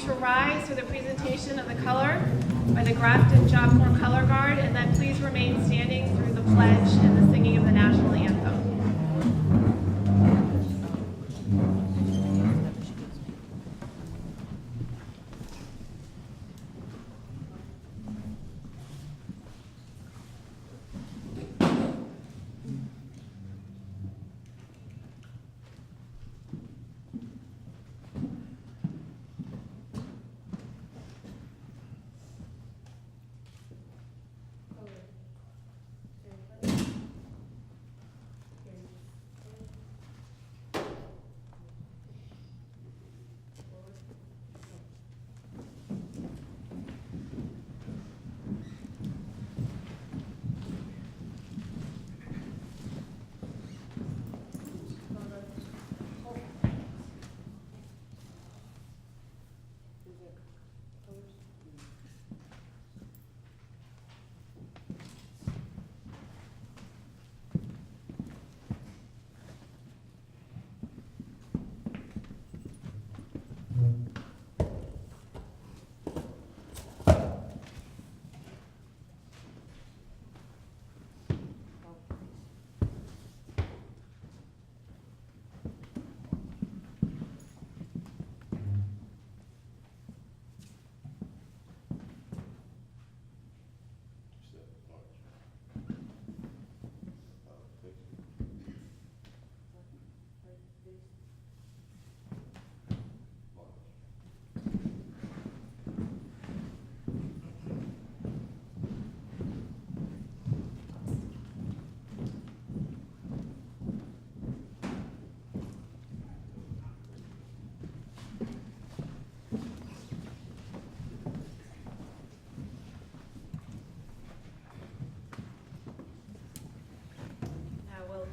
to rise for the presentation of the color by the Grafton Job Corps Color Guard, and then please remain standing through the pledge and the singing of the national anthem.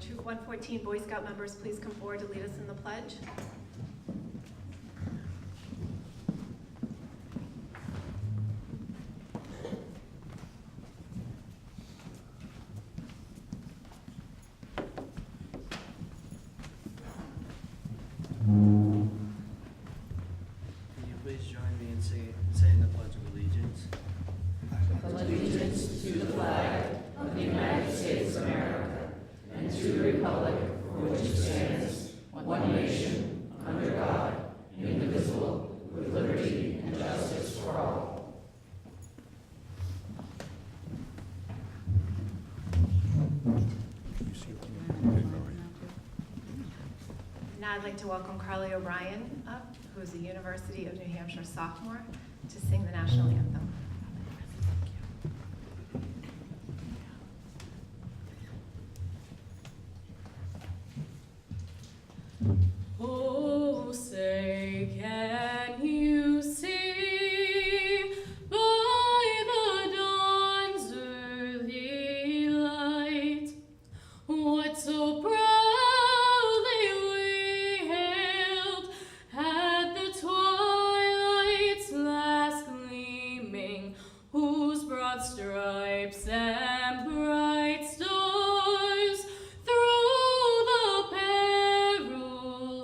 Troop 114 Boy Scout members, please come forward to lead us in the pledge. Can you please join me in saying the Pledge of Allegiance? Allegiance to the flag of the United States of America and to the republic for which it stands, one nation, under God, indivisible, with liberty and justice for all. Now I'd like to welcome Carly O'Brien up, who is a University of New Hampshire sophomore, to sing the national anthem. Oh, say, can you see by the dawn's early light what so proudly we hailed at the twilight's last gleaming, whose broad stripes and bright stars through the perils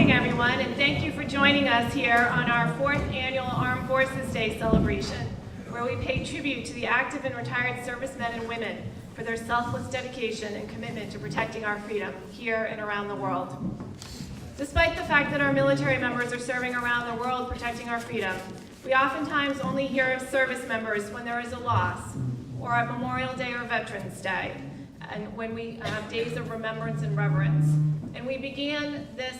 morning, everyone, and thank you for joining us here on our 4th annual Armed Forces Day celebration, where we pay tribute to the active and retired servicemen and women for their selfless dedication and commitment to protecting our freedom here and around the world. Despite the fact that our military members are serving around the world protecting our freedom, we oftentimes only hear of service members when there is a loss, or at Memorial Day or Veterans Day, and when we have days of remembrance and reverence. And we began this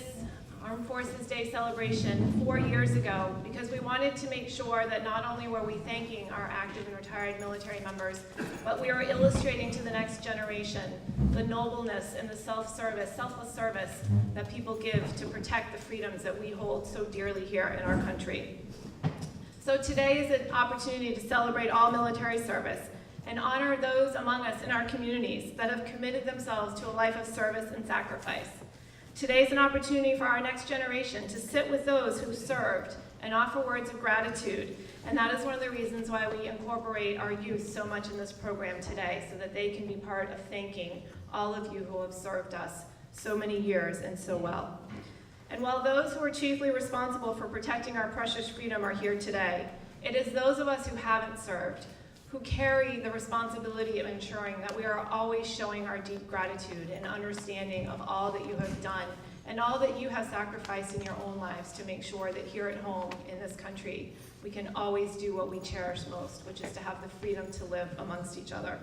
Armed Forces Day celebration 4 years ago because we wanted to make sure that not only were we thanking our active and retired military members, but we were illustrating to the next generation the nobleness and the selfless service that people give to protect the freedoms that we hold so dearly here in our country. So today is an opportunity to celebrate all military service and honor those among us in our communities that have committed themselves to a life of service and sacrifice. Today is an opportunity for our next generation to sit with those who served and offer words of gratitude. And that is one of the reasons why we incorporate our youth so much in this program today, so that they can be part of thanking all of you who have served us so many years and so well. And while those who are chiefly responsible for protecting our precious freedom are here today, it is those of us who haven't served who carry the responsibility of ensuring that we are always showing our deep gratitude and understanding of all that you have done and all that you have sacrificed in your own lives to make sure that here at home in this country, we can always do what we cherish most, which is to have the freedom to live amongst each other.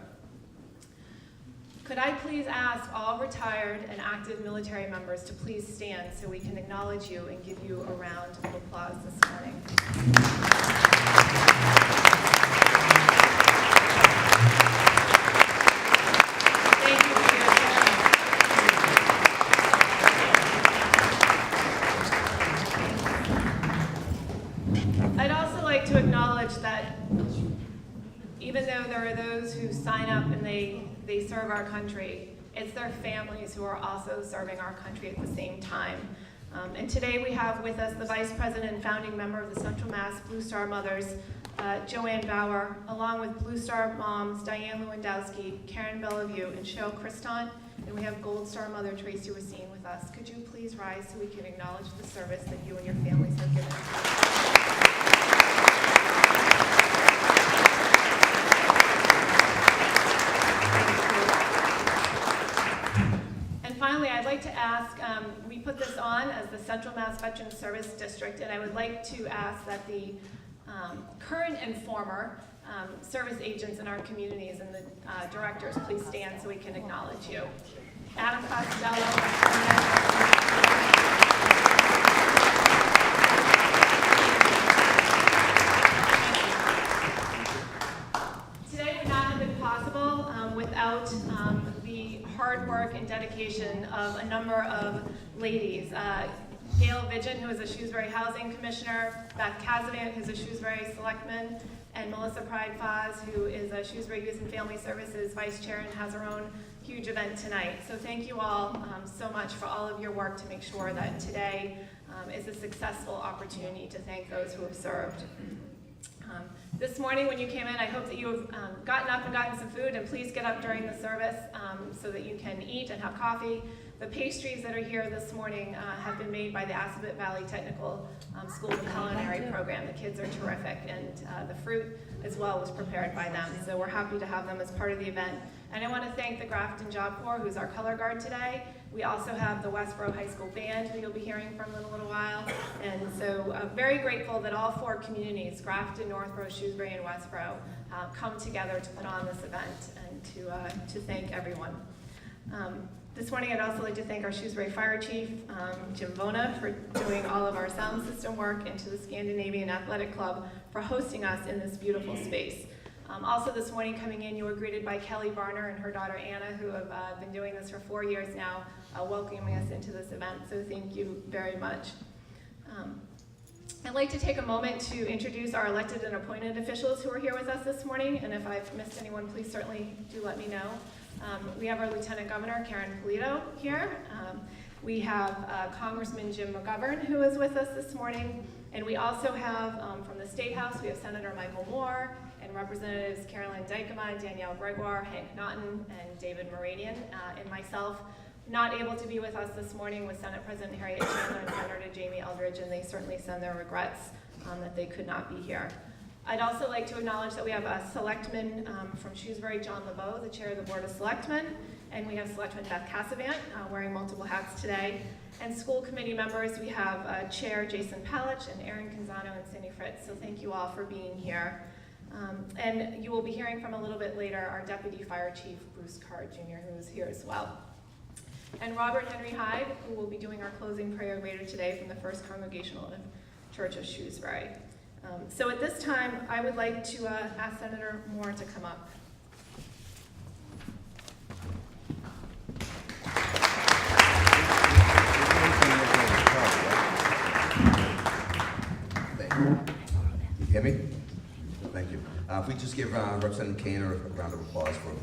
Could I please ask all retired and active military members to please stand so we can acknowledge you and give you a round of applause this morning. Thank you for your service. I'd also like to acknowledge that even though there are those who sign up and they serve our country, it's their families who are also serving our country at the same time. And today we have with us the Vice President and founding member of the Central Mass Blue Star Mothers, Joanne Bauer, along with Blue Star moms Diane Lewandowski, Karen Bellevue, and Cheryl Christon. And we have Gold Star Mother Tracy Racine with us. Could you please rise so we can acknowledge the service that you and your families have given us? Finally, I'd like to ask, we put this on as the Central Mass Veterans Service District, and I would like to ask that the current and former service agents in our communities and the directors please stand so we can acknowledge you. Adam Costello. Today would not have been possible without the hard work and dedication of a number of ladies. Gail Vigin, who is a Shrewsbury Housing Commissioner, Beth Casavant, who's a Shrewsbury Selectman, and Melissa Pride-Foz, who is a Shrewsbury Youth and Family Services Vice Chair and has her own huge event tonight. So thank you all so much for all of your work to make sure that today is a successful opportunity to thank those who have served. This morning when you came in, I hope that you have gotten up and gotten some food, and please get up during the service so that you can eat and have coffee. The pastries that are here this morning have been made by the Assabet Valley Technical School Culinary Program. The kids are terrific, and the fruit as well was prepared by them. So we're happy to have them as part of the event. And I want to thank the Grafton Job Corps, who's our color guard today. We also have the Westboro High School Band, who you'll be hearing from in a little while. And so very grateful that all 4 communities, Grafton, Northborough, Shrewsbury, and Westboro, come together to put on this event and to thank everyone. This morning I'd also like to thank our Shrewsbury Fire Chief, Jim Vona, for doing all of our sound system work, and to the Scandinavian Athletic Club for hosting us in this beautiful space. Also this morning coming in, you were greeted by Kelly Barner and her daughter Anna, who have been doing this for 4 years now, welcoming us into this event, so thank you very much. I'd like to take a moment to introduce our elected and appointed officials who are here with us this morning, and if I've missed anyone, please certainly do let me know. We have our Lieutenant Governor, Karen Polito, here. We have Congressman Jim McGovern, who is with us this morning. And we also have, from the State House, we have Senator Michael Moore and Representatives Carolyn Dykema, Danielle Gregoire, Hank Naughton, and David Moranian, and myself. Not able to be with us this morning was Senate President Harriet Chandler and Senator Jamie Eldridge, and they certainly send their regrets that they could not be here. I'd also like to acknowledge that we have a selectman from Shrewsbury, John LeBeau, the chair of the Board of Selectmen, and we have Selectman Beth Cassavant wearing multiple hats today. And school committee members, we have Chair Jason Palich and Aaron Canzano and Cindy Fritz, so thank you all for being here. And you will be hearing from a little bit later our Deputy Fire Chief, Bruce Carr Jr., who is here as well. And Robert Henry Hyde, who will be doing our closing prayer later today from the First Congregational Church of Shrewsbury. So at this time, I would like to ask Senator Moore to come up. Thank you. You hear me? Thank you. If we just give Representative Kane a round of applause for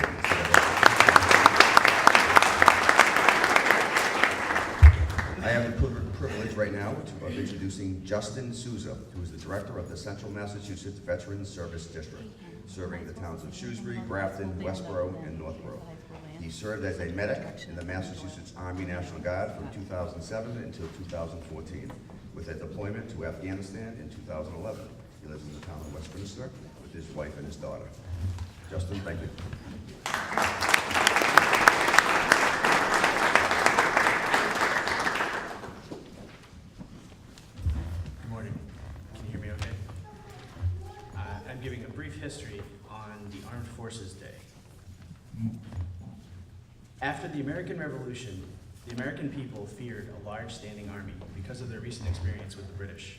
I have the privilege right now of introducing Justin Souza, who is the director of the Central Massachusetts Veterans Service District, serving the towns of Shrewsbury, Grafton, Westboro, and Northborough. He served as a medic in the Massachusetts Army National Guard from 2007 until 2014, with a deployment to Afghanistan in 2011. He lives in the town of Westminster with his wife and his daughter. Justin, thank you. Good morning. Can you hear me okay? I'm giving a brief history on the Armed Forces Day. After the American Revolution, the American people feared a large standing army because of their recent experience with the British.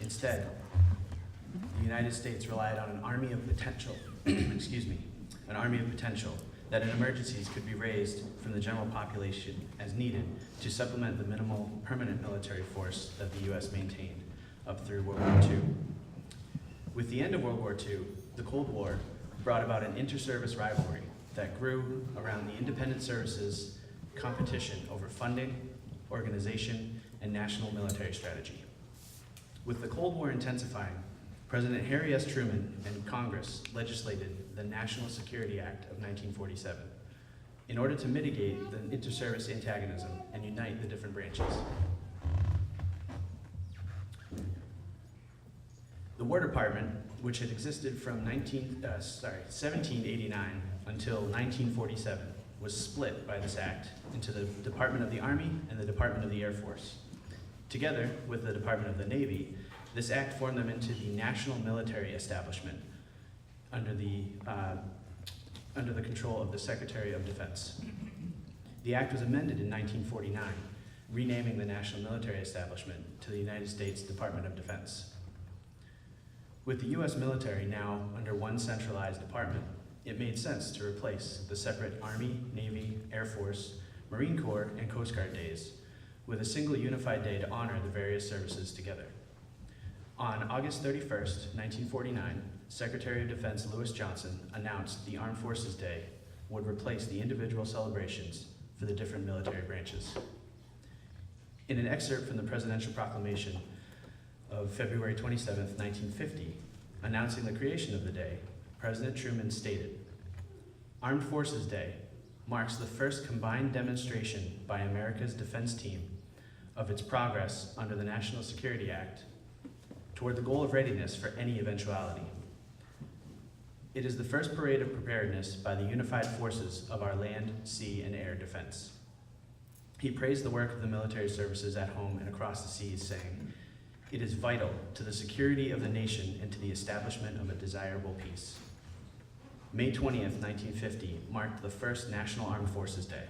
Instead, the United States relied on an army of potential, an army of potential that in emergencies could be raised from the general population as needed to supplement the minimal permanent military force that the U.S. maintained up through World War II. With the end of World War II, the Cold War brought about an inter-service rivalry that grew around the independent services competition over funding, organization, and national military strategy. With the Cold War intensifying, President Harry S. Truman and Congress legislated the National Security Act of 1947 in order to mitigate the inter-service antagonism and unite the different branches. The War Department, which had existed from 1789 until 1947, was split by this act into the Department of the Army and the Department of the Air Force. Together with the Department of the Navy, this act formed them into the National Military Establishment under the control of the Secretary of Defense. The act was amended in 1949, renaming the National Military Establishment to the United States Department of Defense. With the U.S. military now under one centralized department, it made sense to replace the separate Army, Navy, Air Force, Marine Corps, and Coast Guard days with a single unified day to honor the various services together. On August 31st, 1949, Secretary of Defense Lewis Johnson announced the Armed Forces Day would replace the individual celebrations for the different military branches. In an excerpt from the Presidential Proclamation of February 27th, 1950, announcing the creation of the day, President Truman stated, "Armed Forces Day marks the first combined demonstration by America's defense team of its progress under the National Security Act toward the goal of readiness for any eventuality. It is the first parade of preparedness by the unified forces of our land, sea, and air defense." He praised the work of the military services at home and across the seas, saying, "It is vital to the security of the nation and to the establishment of a desirable peace." May 20th, 1950 marked the first National Armed Forces Day.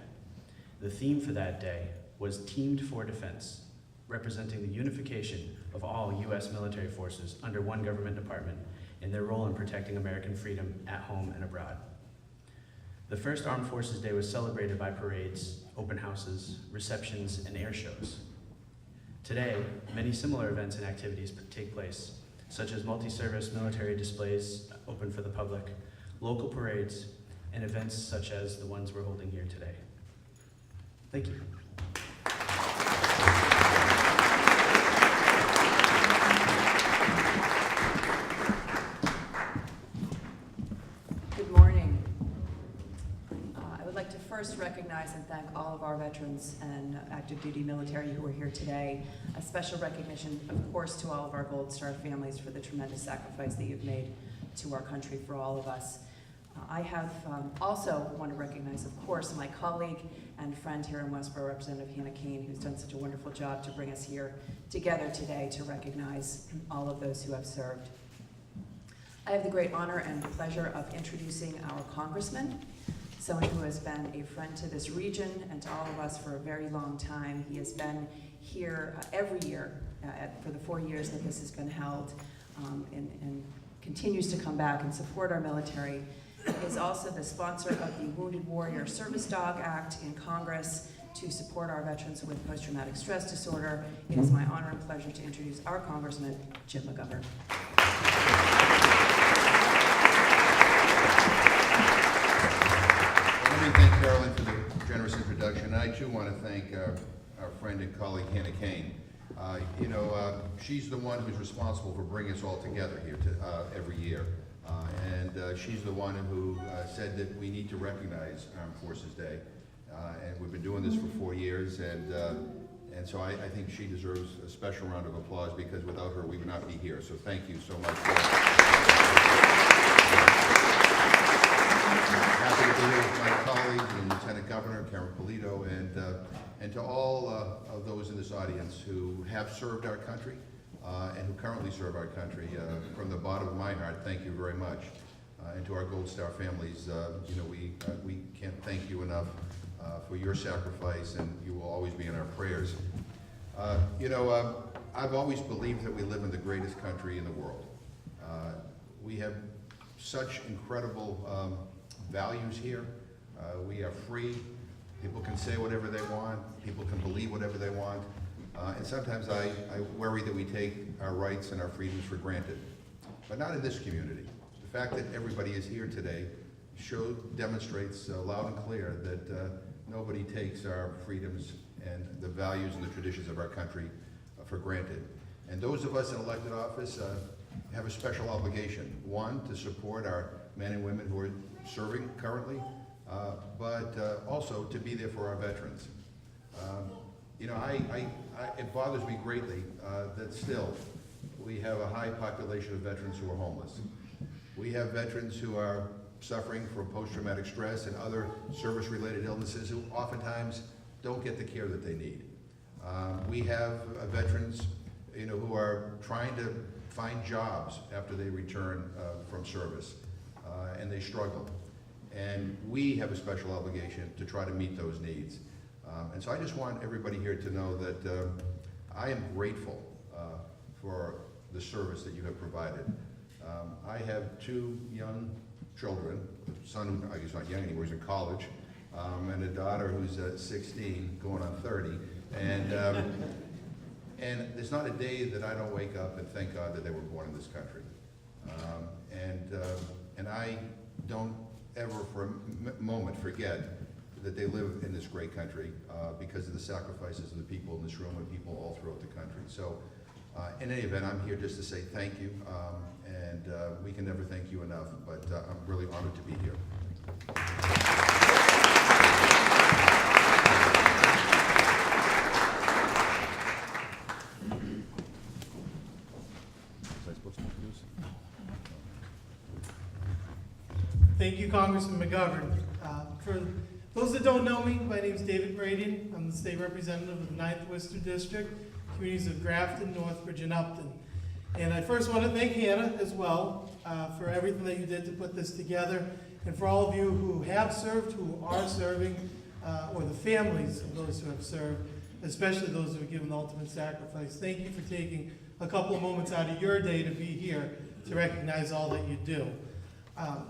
The theme for that day was Teamed for Defense, representing the unification of all U.S. military forces under one government department and their role in protecting American freedom at home and abroad. The first Armed Forces Day was celebrated by parades, open houses, receptions, and air shows. Today, many similar events and activities take place, such as multi-service military displays open for the public, local parades, and events such as the ones we're holding here today. Thank you. Good morning. I would like to first recognize and thank all of our veterans veterans and active duty military who are here today. A special recognition, of course, to all of our Gold Star families for the tremendous sacrifice that you've made to our country for all of us. I have also want to recognize, of course, my colleague and friend here in Westboro, Representative Hannah Kane, who's done such a wonderful job to bring us here together today to recognize all of those who have served. I have the great honor and pleasure of introducing our congressman, someone who has been a friend to this region and to all of us for a very long time. He has been here every year for the 4 years that this has been held, and continues to come back and support our military. He is also the sponsor of the Wounded Warrior Service Dog Act in Congress to support our veterans with post-traumatic stress disorder. It is my honor and pleasure to introduce our Congressman, Jim McGovern. Let me thank Carolyn for the generous introduction. I too want to thank our friend and colleague Hannah Kane. She's the one who's responsible for bringing us all together here every year. And she's the one who said that we need to recognize Armed Forces Day. And we've been doing this for 4 years, and so I think she deserves a special round of applause, because without her we would not be here. So thank you so much. Happy to be here with my colleagues and Lieutenant Governor Karen Polito, and to all of those in this audience who have served our country and who currently serve our country. From the bottom of my heart, thank you very much. And to our Gold Star families, we can't thank you enough for your sacrifice, and you will always be in our prayers. I've always believed that we live in the greatest country in the world. We have such incredible values here. We are free. People can say whatever they want. People can believe whatever they want. And sometimes I worry that we take our rights and our freedoms for granted. But not in this community. The fact that everybody is here today demonstrates loud and clear that nobody takes our freedoms and the values and the traditions of our country for granted. And those of us in elected office have a special obligation. One, to support our men and women who are serving currently, but also to be there for our veterans. It bothers me greatly that still we have a high population of veterans who are homeless. We have veterans who are suffering from post-traumatic stress and other service-related illnesses who oftentimes don't get the care that they need. We have veterans, who are trying to find jobs after they return from service, and they struggle. And we have a special obligation to try to meet those needs. And so I just want everybody here to know that I am grateful for the service that you have provided. I have 2 young children, a son who I guess not young anymore, he's in college, and a daughter who's 16, going on 30. And there's not a day that I don't wake up and thank God that they were born in this country. And I don't ever for a moment forget that they live in this great country because of the sacrifices of the people in this room and people all throughout the country. So in any event, I'm here just to say thank you, and we can never thank you enough, but I'm really honored to be here. Thank you, Congressman McGovern. For those that don't know me, my name is David Bradian. I'm the state representative of the 9th Worcester District, communities of Grafton, Northbridge, and Upton. And I first want to thank Hannah as well for everything that you did to put this together, and for all of you who have served, who are serving, or the families of those who have served, especially those who have given the ultimate sacrifice. Thank you for taking a couple of moments out of your day to be here to recognize all that you do.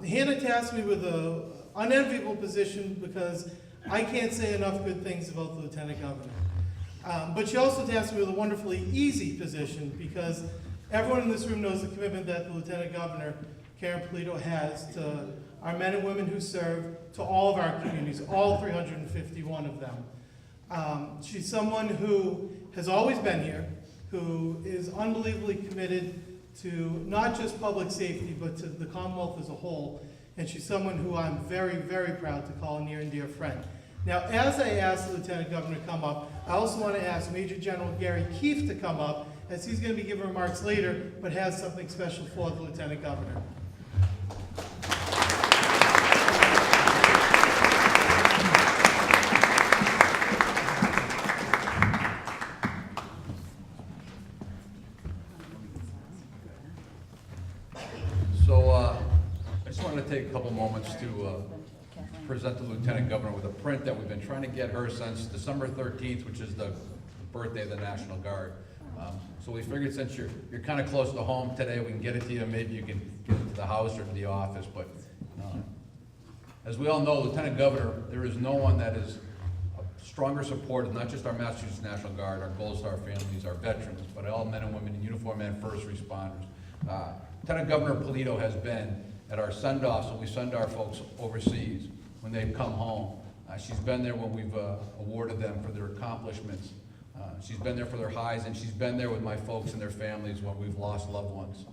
Hannah tasked me with an unenviable position because I can't say enough good things about the Lieutenant Governor. But she also tasked me with a wonderfully easy position because everyone in this room knows the commitment that the Lieutenant Governor, Karen Polito, has to our men and women who serve, to all of our communities, all 351 of them. She's someone who has always been here, who is unbelievably committed to not just public safety, but to the Commonwealth as a whole. And she's someone who I'm very, very proud to call a near and dear friend. Now, as I asked the Lieutenant Governor to come up, I also want to ask Major General Gary Keefe to come up, as he's going to be giving remarks later, but has something special for the Lieutenant Governor. So I just wanted to take a couple moments to present the Lieutenant Governor with a print that we've been trying to get her since December 13th, which is the birthday of the National Guard. So we figured since you're kind of close to home today, we can get it to you. Maybe you can get it to the house or to the office. But as we all know, Lieutenant Governor, there is no one that is a stronger supporter, not just our Massachusetts National Guard, our Gold Star families, our veterans, but all men and women in uniform and first responders. Lieutenant Governor Polito has been at our send-offs when we send our folks overseas, when they've come home. She's been there when we've awarded them for their accomplishments. She's been there for their highs, and she's been there with my folks and their families when we've lost loved ones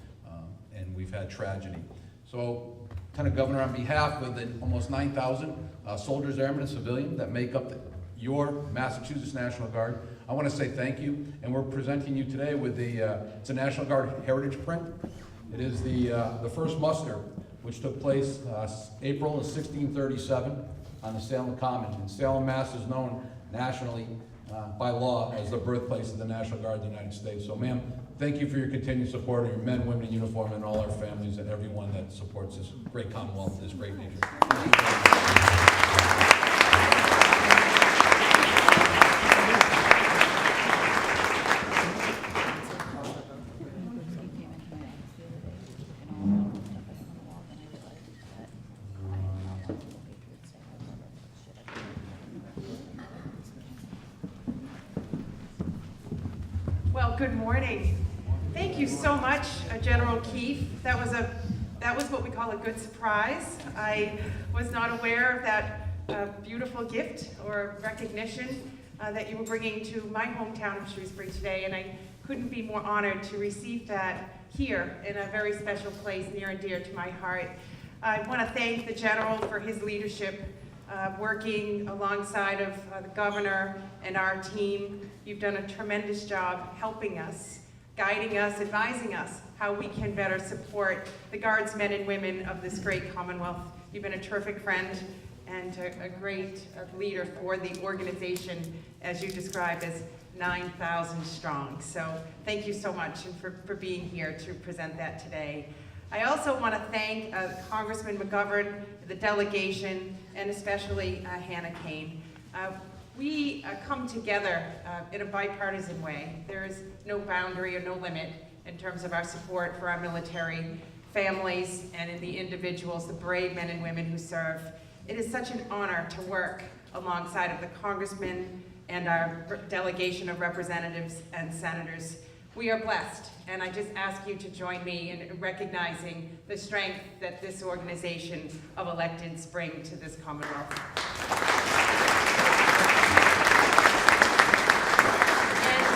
and we've had tragedy. So, Lieutenant Governor, on behalf of the almost 9,000 soldiers, airmen, and civilians that make up your Massachusetts National Guard, I want to say thank you. And we're presenting you today with it's a National Guard heritage print. It is the first muster, which took place April of 1637 on the Salem Common. And Salem, Mass. is known nationally by law as the birthplace of the National Guard of the United States. So, ma'am, thank you for your continued support of your men, women in uniform, and all our families and everyone that supports this great Commonwealth, this great nation. Well, good morning. Thank you so much, General Keefe. That was what we call a good surprise. I was not aware of that beautiful gift or recognition that you were bringing to my hometown of Shrewsbury today, and I couldn't be more honored to receive that here in a very special place near and dear to my heart. I want to thank the General for his leadership, working alongside of the Governor and our team. You've done a tremendous job helping us, guiding us, advising us how we can better support the Guards, men and women of this great Commonwealth. You've been a terrific friend and a great leader for the organization, as you described, as 9,000 strong. So thank you so much and for being here to present that today. I also want to thank Congressman McGovern, the delegation, and especially Hannah Kane. We come together in a bipartisan way. There is no boundary or no limit in terms of our support for our military families and in the individuals, the brave men and women who serve. It is such an honor to work alongside of the congressmen and our delegation of representatives and senators. We are blessed, and I just ask you to join me in recognizing the strength that this organization of electeds bring to this Commonwealth. And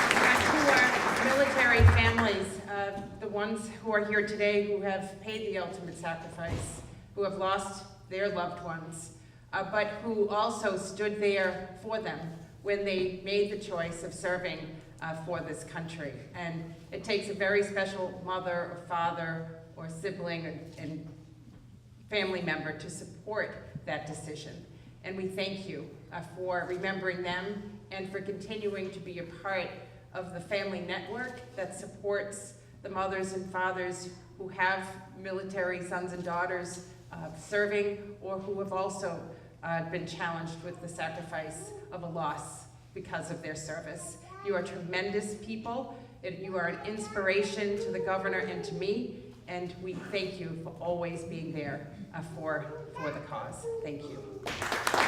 to our military families, the ones who are here today who have paid the ultimate sacrifice, who have lost their loved ones, but who also stood there for them when they made the choice of serving for this country. And it takes a very special mother or father or sibling and family member to support that decision. And we thank you for remembering them and for continuing to be a part of the family network that supports the mothers and fathers who have military sons and daughters serving, or who have also been challenged with the sacrifice of a loss because of their service. You are tremendous people. You are an inspiration to the Governor and to me, and we thank you for always being there for the cause. Thank you. I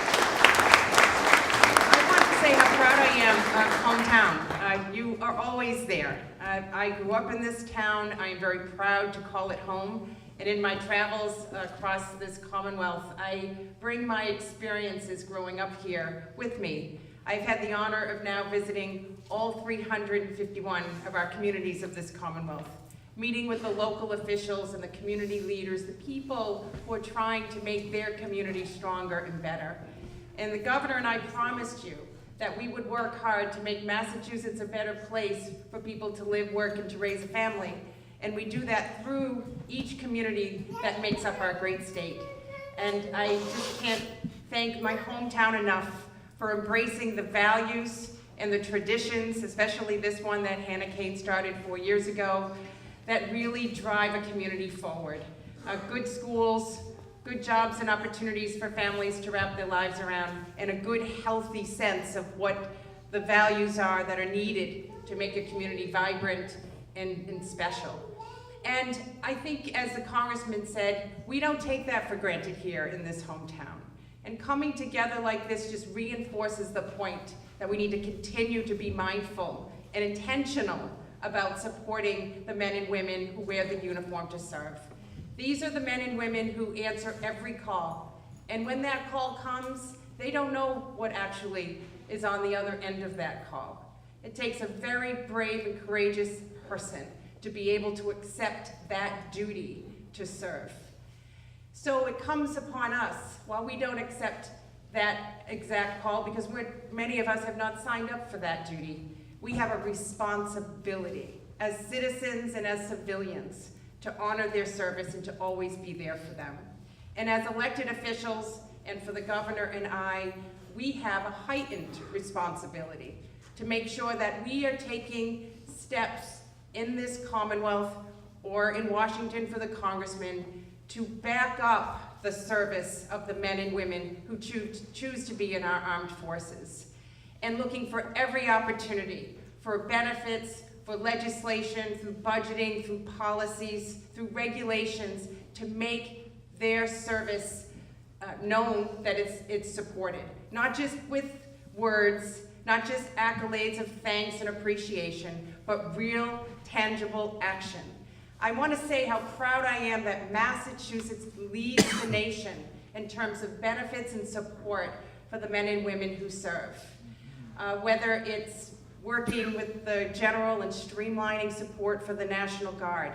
want to say how proud I am of hometown. You are always there. I grew up in this town. I am very proud to call it home. And in my travels across this Commonwealth, I bring my experiences growing up here with me. I've had the honor of now visiting all 351 of our communities of this Commonwealth, meeting with the local officials and the community leaders, the people who are trying to make their community stronger and better. And the governor and I promised you that we would work hard to make Massachusetts a better place for people to live, work, and to raise a family. And we do that through each community that makes up our great state. And I just can't thank my hometown enough for embracing the values and the traditions, especially this one that Hannah Kane started 4 years ago, that really drive a community forward. Good schools, good jobs and opportunities for families to wrap their lives around, and a good, healthy sense of what the values are that are needed to make a community vibrant and special. And I think, as the congressman said, we don't take that for granted here in this hometown. And coming together like this just reinforces the point that we need to continue to be mindful and intentional about supporting the men and women who wear the uniform to serve. These are the men and women who answer every call. And when that call comes, they don't know what actually is on the other end of that call. It takes a very brave and courageous person to be able to accept that duty to serve. So it comes upon us, while we don't accept that exact call, because many of us have not signed up for that duty, we have a responsibility as citizens and as civilians to honor their service and to always be there for them. And as elected officials, and for the governor and I, we have a heightened responsibility to make sure that we are taking steps in this Commonwealth or in Washington for the congressman to back up the service of the men and women who choose to be in our armed forces, and looking for every opportunity for benefits, for legislation, through budgeting, through policies, through regulations, to make their service known that it's supported. Not just with words, not just accolades of thanks and appreciation, but real, tangible action. I want to say how proud I am that Massachusetts leads the nation in terms of benefits and support for the men and women who serve. Whether it's working with the general and streamlining support for the National Guard,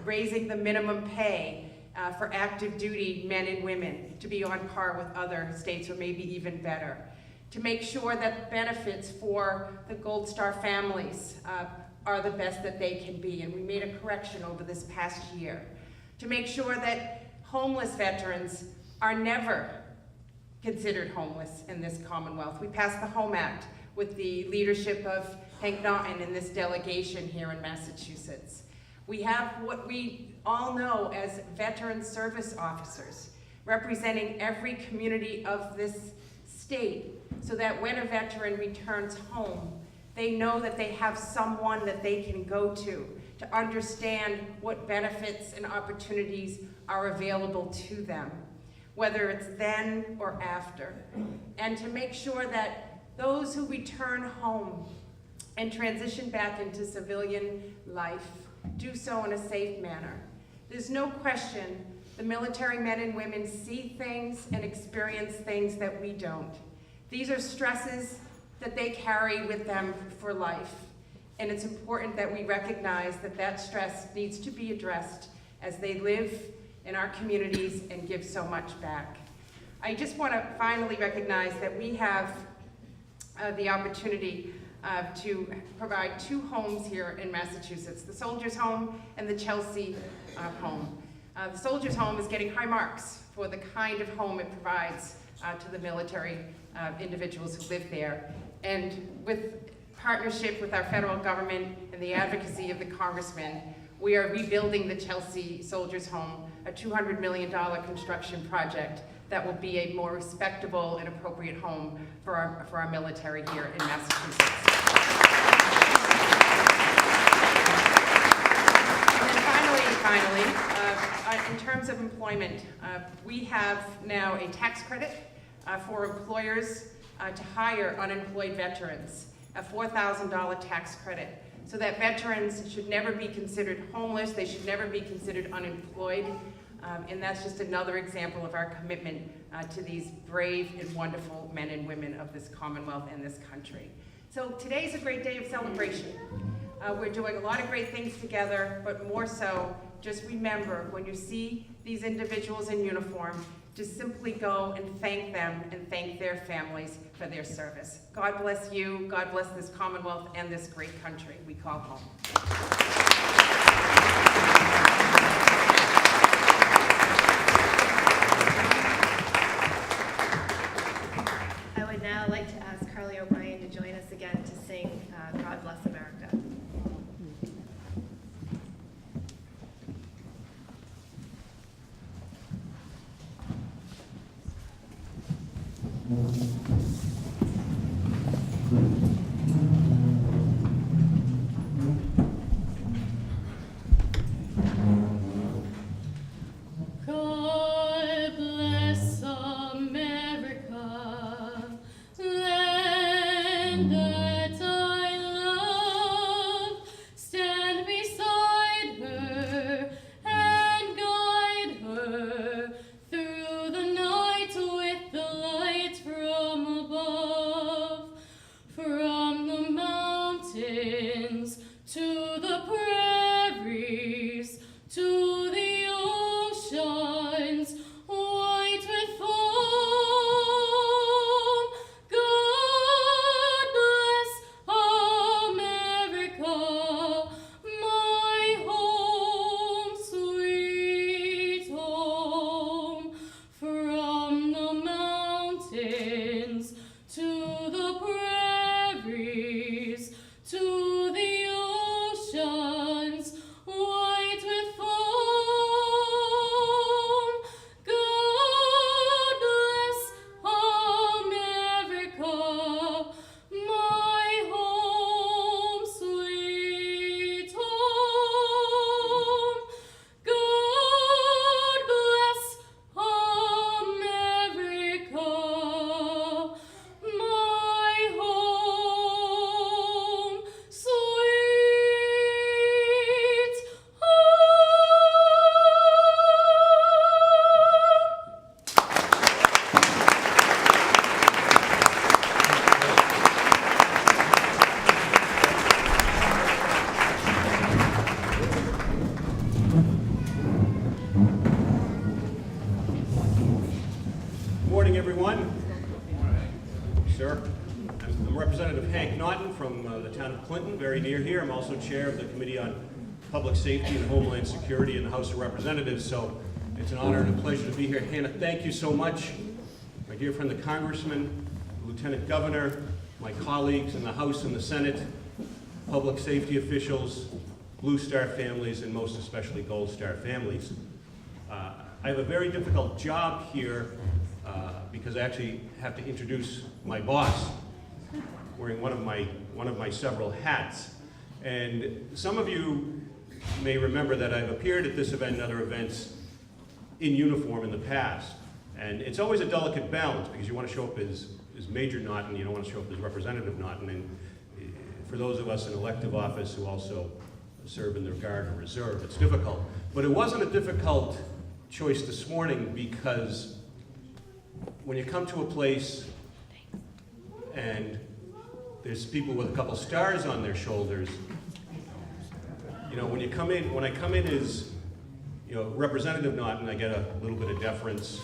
raising the minimum pay for active duty men and women to be on par with other states or maybe even better, to make sure that benefits for the Gold Star families are the best that they can be, and we made a correction over this past year, to make sure that homeless veterans are never considered homeless in this Commonwealth. We passed the Home Act with the leadership of Hank Naughton in this delegation here in Massachusetts. We have what we all know as veteran service officers, representing every community of this state, so that when a veteran returns home, they know that they have someone that they can go to understand what benefits and opportunities are available to them, whether it's then or after, and to make sure that those who return home and transition back into civilian life do so in a safe manner. There's no question the military men and women see things and experience things that we don't. These are stresses that they carry with them for life. And it's important that we recognize that that stress needs to be addressed as they live in our communities and give so much back. I just want to finally recognize that we have the opportunity to provide 2 homes here in Massachusetts, the Soldiers Home and the Chelsea Home. The Soldiers Home is getting high marks for the kind of home it provides to the military individuals who live there. And with partnership with our federal government and the advocacy of the congressman, we are rebuilding the Chelsea Soldiers Home, a $200 million construction project that will be a more respectable and appropriate home for our military here in Massachusetts. And then finally, in terms of employment, we have now a tax credit for employers to hire unemployed veterans, a $4,000 tax credit, so that veterans should never be considered homeless, they should never be considered unemployed, and that's just another example of our commitment to these brave and wonderful men and women of this Commonwealth and this country. So today's a great day of celebration. We're doing a lot of great things together, but more so, just remember, when you see these individuals in uniform, to simply go and thank them and thank their families for their service. God bless you, God bless this Commonwealth and this great country we call home. I would now like to ask Carly O'Brien to join us again to sing God Bless America. God bless America, land that I love. Stand beside her and guide her through the night with the light from above. From the mountains to the prairies to the oceans white with foam. God bless America, my home, sweet home. From the mountains to the prairies to the oceans white with foam. God bless America, my home, sweet home. God bless America, my home, sweet home. Morning, everyone. Sir, I'm Representative Hank Naughton from the town of Clinton, very near here. I'm also chair of the Committee on Public Safety and Homeland Security in the House of Representatives, so it's an honor and a pleasure to be here. Hannah, thank you so much. My dear friend, the Congressman, Lieutenant Governor, my colleagues in the House and the Senate, public safety officials, Blue Star families, and most especially Gold Star families. I have a very difficult job here because I actually have to introduce my boss, wearing one of my several hats. And some of you may remember that I've appeared at this event and other events in uniform in the past. And it's always a delicate balance because you want to show up as Major Naughton, you don't want to show up as Representative Naughton. And for those of us in elective office who also serve in the Guard or Reserve, it's difficult. But it wasn't a difficult choice this morning because when you come to a place and there's people with a couple stars on their shoulders, you know, when I come in as, you know, Representative Naughton, I get a little bit of deference.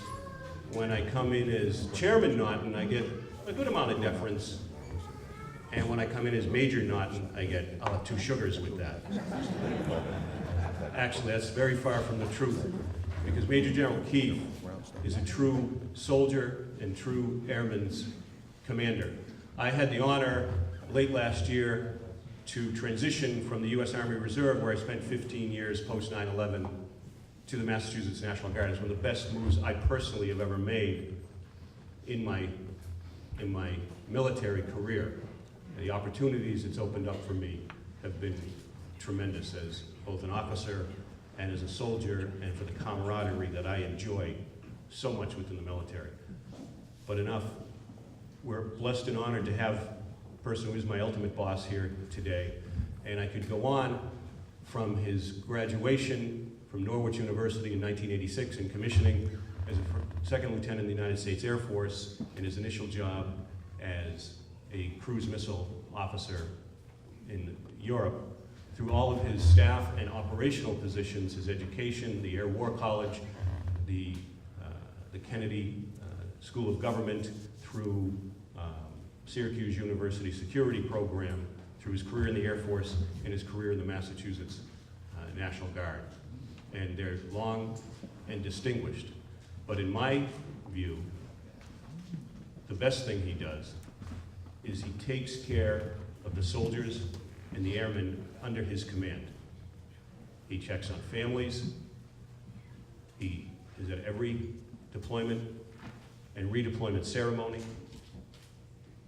When I come in as Chairman Naughton, I get a good amount of deference. And when I come in as Major Naughton, I'll have two sugars with that. Actually, that's very far from the truth, because Major General Keefe is a true soldier and true airman's commander. I had the honor late last year to transition from the U.S. Army Reserve, where I spent 15 years post 9/11, to the Massachusetts National Guard. It's one of the best moves I personally have ever made in my military career. The opportunities it's opened up for me have been tremendous as both an officer and as a soldier, and for the camaraderie that I enjoy so much within the military. But enough. We're blessed and honored to have a person who is my ultimate boss here today. And I could go on from his graduation from Norwich University in 1986 and commissioning as a second lieutenant in the United States Air Force, and his initial job as a cruise missile officer in Europe, through all of his staff and operational positions, his education, the Air War College, the the Kennedy School of Government, through Syracuse University Security Program, through his career in the Air Force and his career in the Massachusetts National Guard. And they're long and distinguished. But in my view, the best thing he does is he takes care of the soldiers and the airmen under his command. He checks on families. He is at every deployment and redeployment ceremony.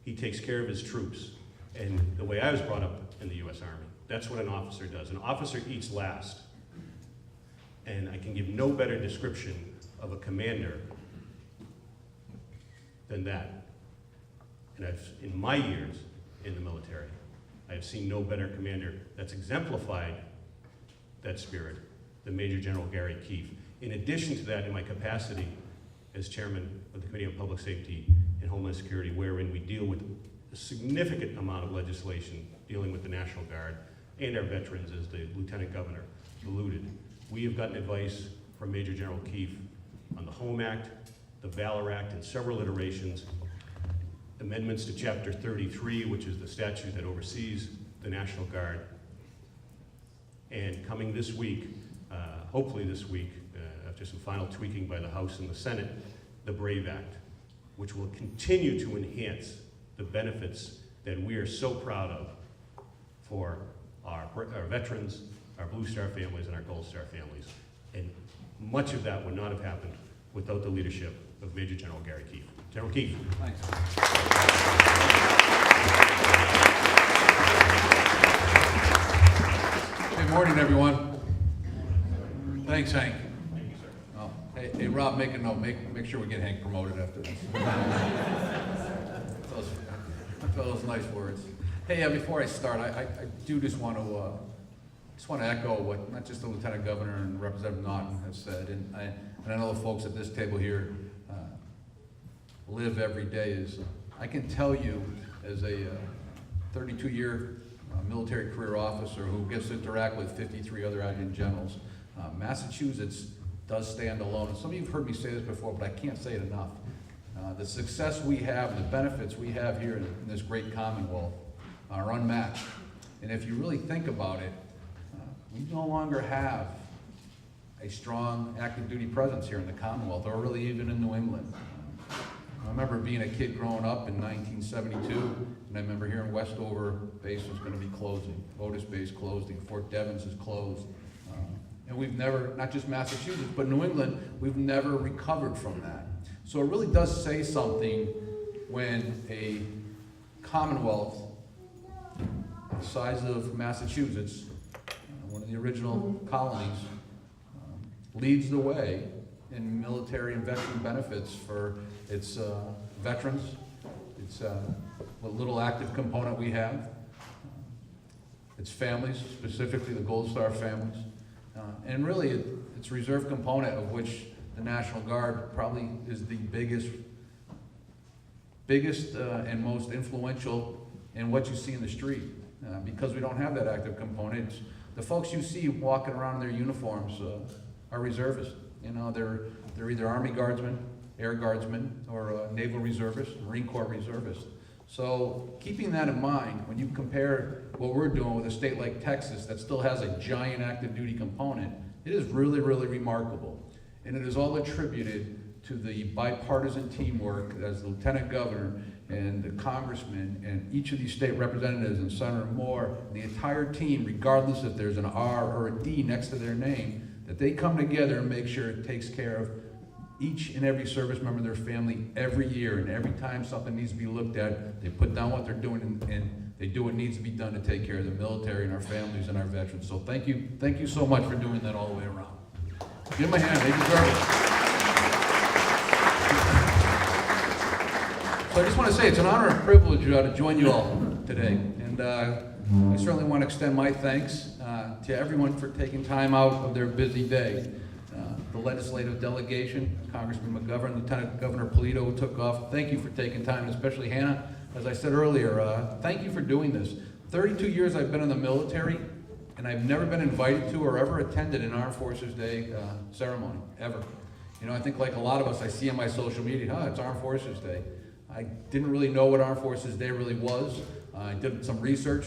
He takes care of his troops. And the way I was brought up in the U.S. Army, that's what an officer does. An officer eats last. And I can give no better description of a commander than that. And in my years in the military, I have seen no better commander that's exemplified that spirit than Major General Gary Keefe. In addition to that, in my capacity as chairman of the Committee on Public Safety and Homeland Security, wherein we deal with a significant amount of legislation dealing with the National Guard and our veterans, as the Lieutenant Governor alluded. We have gotten advice from Major General Keefe on the Home Act, the Valor Act, and several iterations, amendments to Chapter 33, which is the statute that oversees the National Guard, and coming this week, hopefully this week, after some final tweaking by the House and the Senate, the BRAVE Act, which will continue to enhance the benefits that we are so proud of for our veterans, our Blue Star families, and our Gold Star families. And much of that would not have happened without the leadership of Major General Gary Keefe. General Keefe. Thanks. Good morning, everyone. Thanks, Hank. Thank you, sir. Oh, hey, Rob, make a note. Make sure we get Hank promoted after this. those nice words. Hey, before I start, I do just want to echo what not just the Lieutenant Governor and Representative Naughton have said, and I know the folks at this table here live every day. Is I can tell you, as a 32-year military career officer who gets to interact with 53 other adjutant generals, Massachusetts does stand alone. And some of you have heard me say this before, but I can't say it enough. The success we have and the benefits we have here in this great Commonwealth are unmatched. And if you really think about it, we no longer have a strong active duty presence here in the Commonwealth, or really even in New England. I remember being a kid growing up in 1972, and I remember hearing Westover base was going to be closing, Otis base closing, Fort Devens is closed. And we've never, not just Massachusetts, but New England, we've never recovered from that. So it really does say something when a Commonwealth the size of Massachusetts, one of the original colonies, leads the way in military and veteran benefits for its veterans, its what little active component we have, its families, specifically the Gold Star families, and really its reserve component, of which the National Guard probably is the biggest and most influential in what you see in the street, because we don't have that active component. The folks you see walking around in their uniforms are reservists. You know, they're either Army Guardsmen, Air Guardsmen, or Naval Reservists, Marine Corps Reservists. So keeping that in mind, when you compare what we're doing with a state like Texas that still has a giant active duty component, it is really, really remarkable. And it is all attributed to the bipartisan teamwork as the Lieutenant Governor and the Congressman and each of these state representatives and Senator Moore, and the entire team, regardless if there's an R or a D next to their name, that they come together and make sure it takes care of each and every service member of their family every year. And every time something needs to be looked at, they put down what they're doing and they do what needs to be done to take care of the military and our families and our veterans. So thank you so much for doing that all the way around. Give them a hand, they deserve it. So I just want to say it's an honor and privilege to join you all today. And I certainly want to extend my thanks to everyone for taking time out of their busy day. The legislative delegation, Congressman McGovern, Lieutenant Governor Polito, who took off, thank you for taking time, especially Hannah. As I said earlier, thank you for doing this. 32 years I've been in the military, and I've never been invited to or ever attended an Armed Forces Day ceremony, ever. You know, I think like a lot of us, I see on my social media, it's Armed Forces Day. I didn't really know what Armed Forces Day really was. I did some research.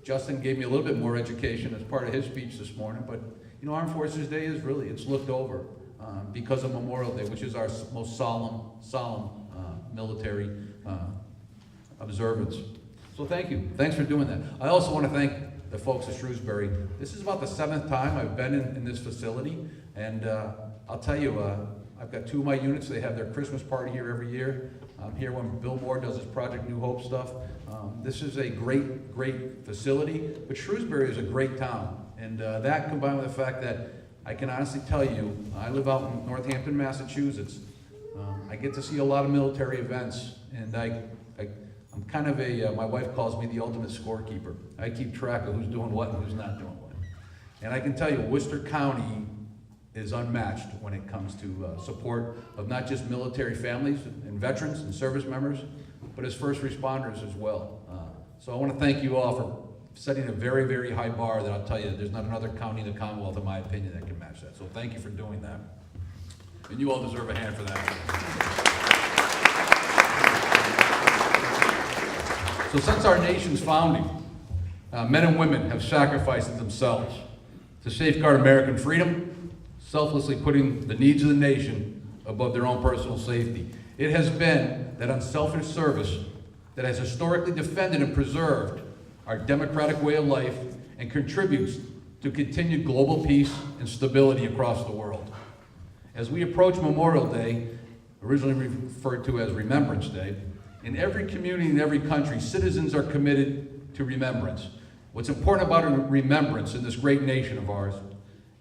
Justin gave me a little bit more education as part of his speech this morning, but you know, Armed Forces Day is really, it's looked over because of Memorial Day, which is our most solemn military observance. So thank you. Thanks for doing that. I also want to thank the folks at Shrewsbury. This is about the 7th time I've been in this facility, and I'll tell you, I've got 2 of my units. They have their Christmas party here every year. I'm here when Bill Moore does his Project New Hope stuff. This is a great, great facility, but Shrewsbury is a great town, and that combined with the fact that I can honestly tell you, I live out in Northampton, Massachusetts. I get to see a lot of military events, and I'm kind of my wife calls me the ultimate scorekeeper. I keep track of who's doing what and who's not doing what. And I can tell you, Worcester County is unmatched when it comes to support of not just military families and veterans and service members, but as first responders as well. So I want to thank you all for setting a very, very high bar that I'll tell you, there's not another county in the Commonwealth, in my opinion, that can match that. So thank you for doing that. And you all deserve a hand for that. So since our nation's founding, men and women have sacrificed themselves to safeguard American freedom, selflessly putting the needs of the nation above their own personal safety. It has been that unselfish service that has historically defended and preserved our democratic way of life and contributes to continued global peace and stability across the world. As we approach Memorial Day, originally referred to as Remembrance Day, in every community and every country, citizens are committed to remembrance. What's important about remembrance in this great nation of ours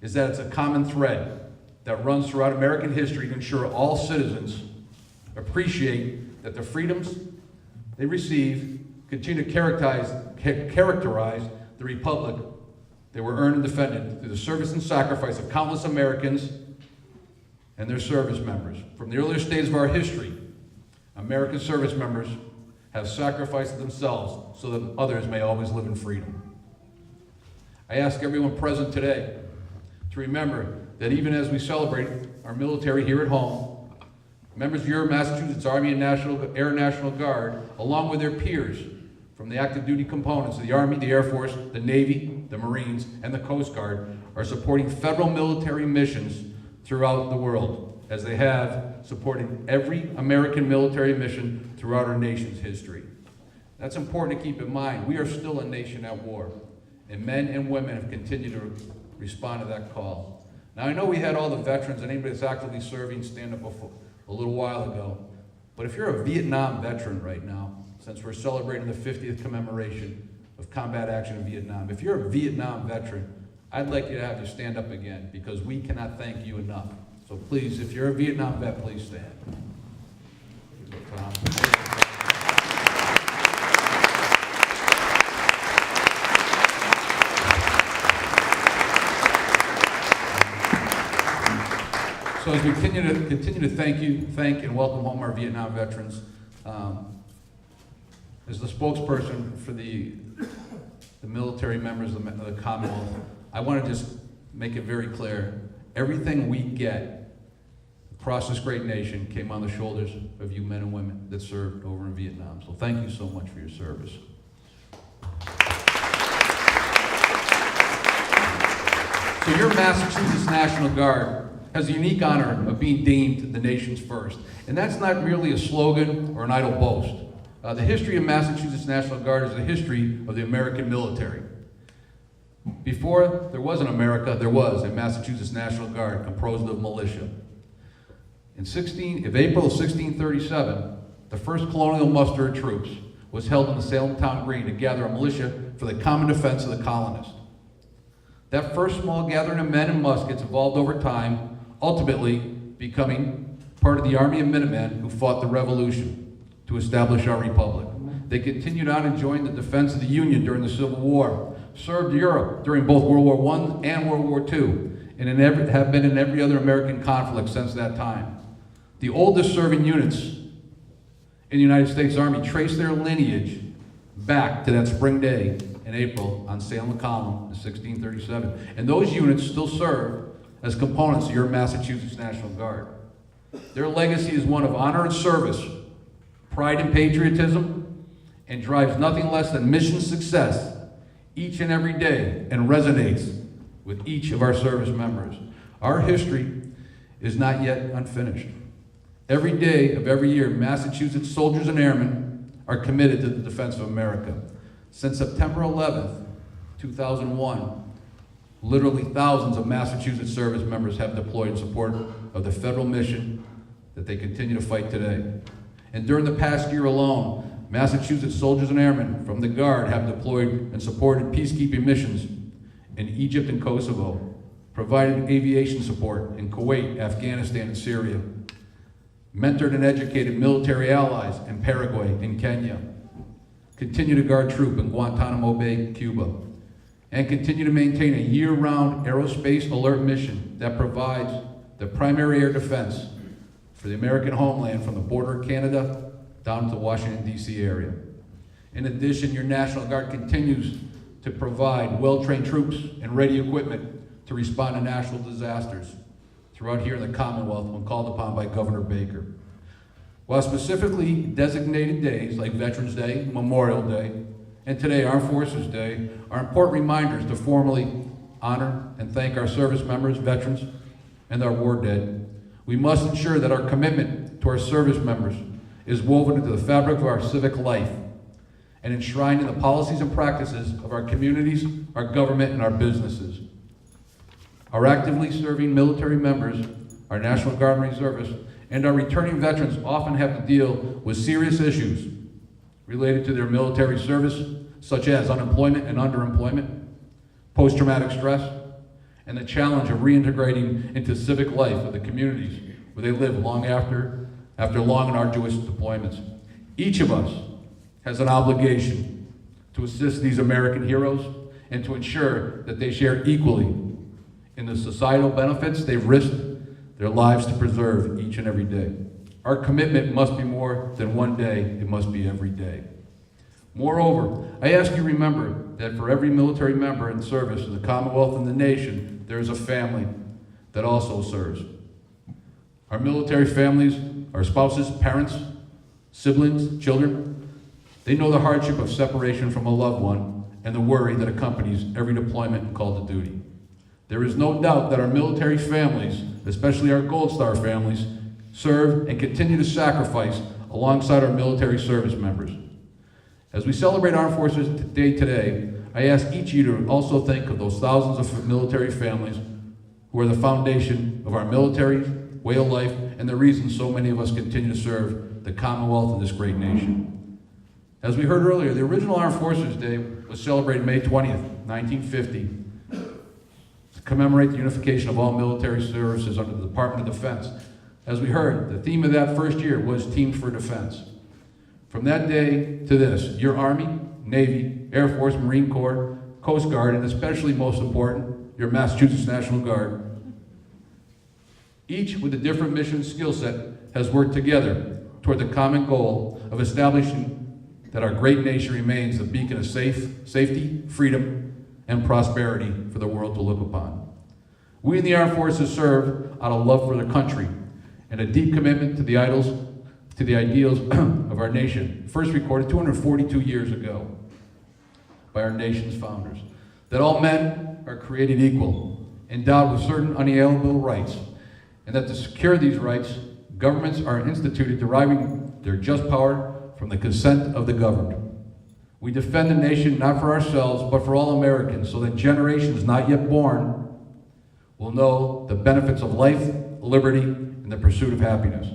is that it's a common thread that runs throughout American history to ensure all citizens appreciate that the freedoms they receive continue to characterize the republic they were earned and defended through the service and sacrifice of countless Americans and their service members. From the earliest days of our history, American service members have sacrificed themselves so that others may always live in freedom. I ask everyone present today to remember that even as we celebrate our military here at home, members of your Massachusetts Army and Air National Guard, along with their peers from the active duty components of the Army, the Air Force, the Navy, the Marines, and the Coast Guard, are supporting federal military missions throughout the world, as they have supported every American military mission throughout our nation's history. That's important to keep in mind. We are still a nation at war, and men and women have continued to respond to that call. Now, I know we had all the veterans and anybody that's actively serving stand up a little while ago, but if you're a Vietnam veteran right now, since we're celebrating the 50th commemoration of combat action in Vietnam, if you're a Vietnam veteran, I'd like you to have you stand up again, because we cannot thank you enough. So please, if you're a Vietnam vet, please stand. So as we continue to thank and welcome home our Vietnam veterans, as the spokesperson for the military members of the Commonwealth, I want to just make it very clear, everything we get across this great nation came on the shoulders of you men and women that served over in Vietnam. So thank you so much for your service. So your Massachusetts National Guard has the unique honor of being deemed the nation's first. And that's not merely a slogan or an idle boast. The history of Massachusetts National Guard is the history of the American military. Before there was an America, there was a Massachusetts National Guard composed of militia. In April of 1637, the first colonial muster of troops was held in the Salem Town Green to gather a militia for the common defense of the colonists. That first small gathering of men and muskets evolved over time, ultimately becoming part of the Army of Minutemen who fought the Revolution to establish our republic. They continued on and joined the defense of the Union during the Civil War, served Europe during both World War I and World War II, and have been in every other American conflict since that time. The oldest serving units in the United States Army trace their lineage back to that spring day in April on Salem Column in 1637. And those units still serve as components of your Massachusetts National Guard. Their legacy is one of honor and service, pride and patriotism, and drives nothing less than mission success each and every day, and resonates with each of our service members. Our history is not yet unfinished. Every day of every year, Massachusetts soldiers and airmen are committed to the defense of America. Since September 11th, 2001, literally thousands of Massachusetts service members have deployed in support of the federal mission that they continue to fight today. And during the past year alone, Massachusetts soldiers and airmen from the Guard have deployed and supported peacekeeping missions in Egypt and Kosovo, provided aviation support in Kuwait, Afghanistan, and Syria, mentored and educated military allies in Paraguay and Kenya, continue to guard troop in Guantanamo Bay, Cuba, and continue to maintain a year-round aerospace alert mission that provides the primary air defense for the American homeland from the border of Canada down to the Washington, D.C. area. In addition, your National Guard continues to provide well-trained troops and ready equipment to respond to national disasters throughout here in the Commonwealth when called upon by Governor Baker. While specifically designated days like Veterans Day, Memorial Day, and today Armed Forces Day are important reminders to formally honor and thank our service members, veterans, and our war dead, we must ensure that our commitment to our service members is woven into the fabric of our civic life and enshrined in the policies and practices of our communities, our government, and our businesses. Our actively serving military members, our National Guard and Reservists, and our returning veterans often have to deal with serious issues related to their military service, such as unemployment and underemployment, post-traumatic stress, and the challenge of reintegrating into civic life of the communities where they live long after long and arduous deployments. Each of us has an obligation to assist these American heroes and to ensure that they share equally in the societal benefits they've risked their lives to preserve each and every day. Our commitment must be more than one day, it must be every day. Moreover, I ask you to remember that for every military member in service in the Commonwealth and the nation, there is a family that also serves. Our military families, our spouses, parents, siblings, children, they know the hardship of separation from a loved one and the worry that accompanies every deployment and call to duty. There is no doubt that our military families, especially our Gold Star families, serve and continue to sacrifice alongside our military service members. As we celebrate Armed Forces Day today, I ask each of you to also think of those thousands of military families who are the foundation of our military way of life and the reason so many of us continue to serve the Commonwealth and this great nation. As we heard earlier, the original Armed Forces Day was celebrated May 20th, 1950, to commemorate the unification of all military services under the Department of Defense. As we heard, the theme of that first year was Teams for Defense. From that day to this, your Army, Navy, Air Force, Marine Corps, Coast Guard, and especially most important, your Massachusetts National Guard, each with a different mission skill set, has worked together toward the common goal of establishing that our great nation remains a beacon of safety, freedom, and prosperity for the world to look upon. We in the Armed Forces serve out of love for the country and a deep commitment to the ideals of our nation, first recorded 242 years ago by our nation's founders, that all men are created equal, endowed with certain unalienable rights, and that to secure these rights, governments are instituted deriving their just power from the consent of the governed. We defend the nation not for ourselves, but for all Americans, so that generations not yet born will know the benefits of life, liberty, and the pursuit of happiness.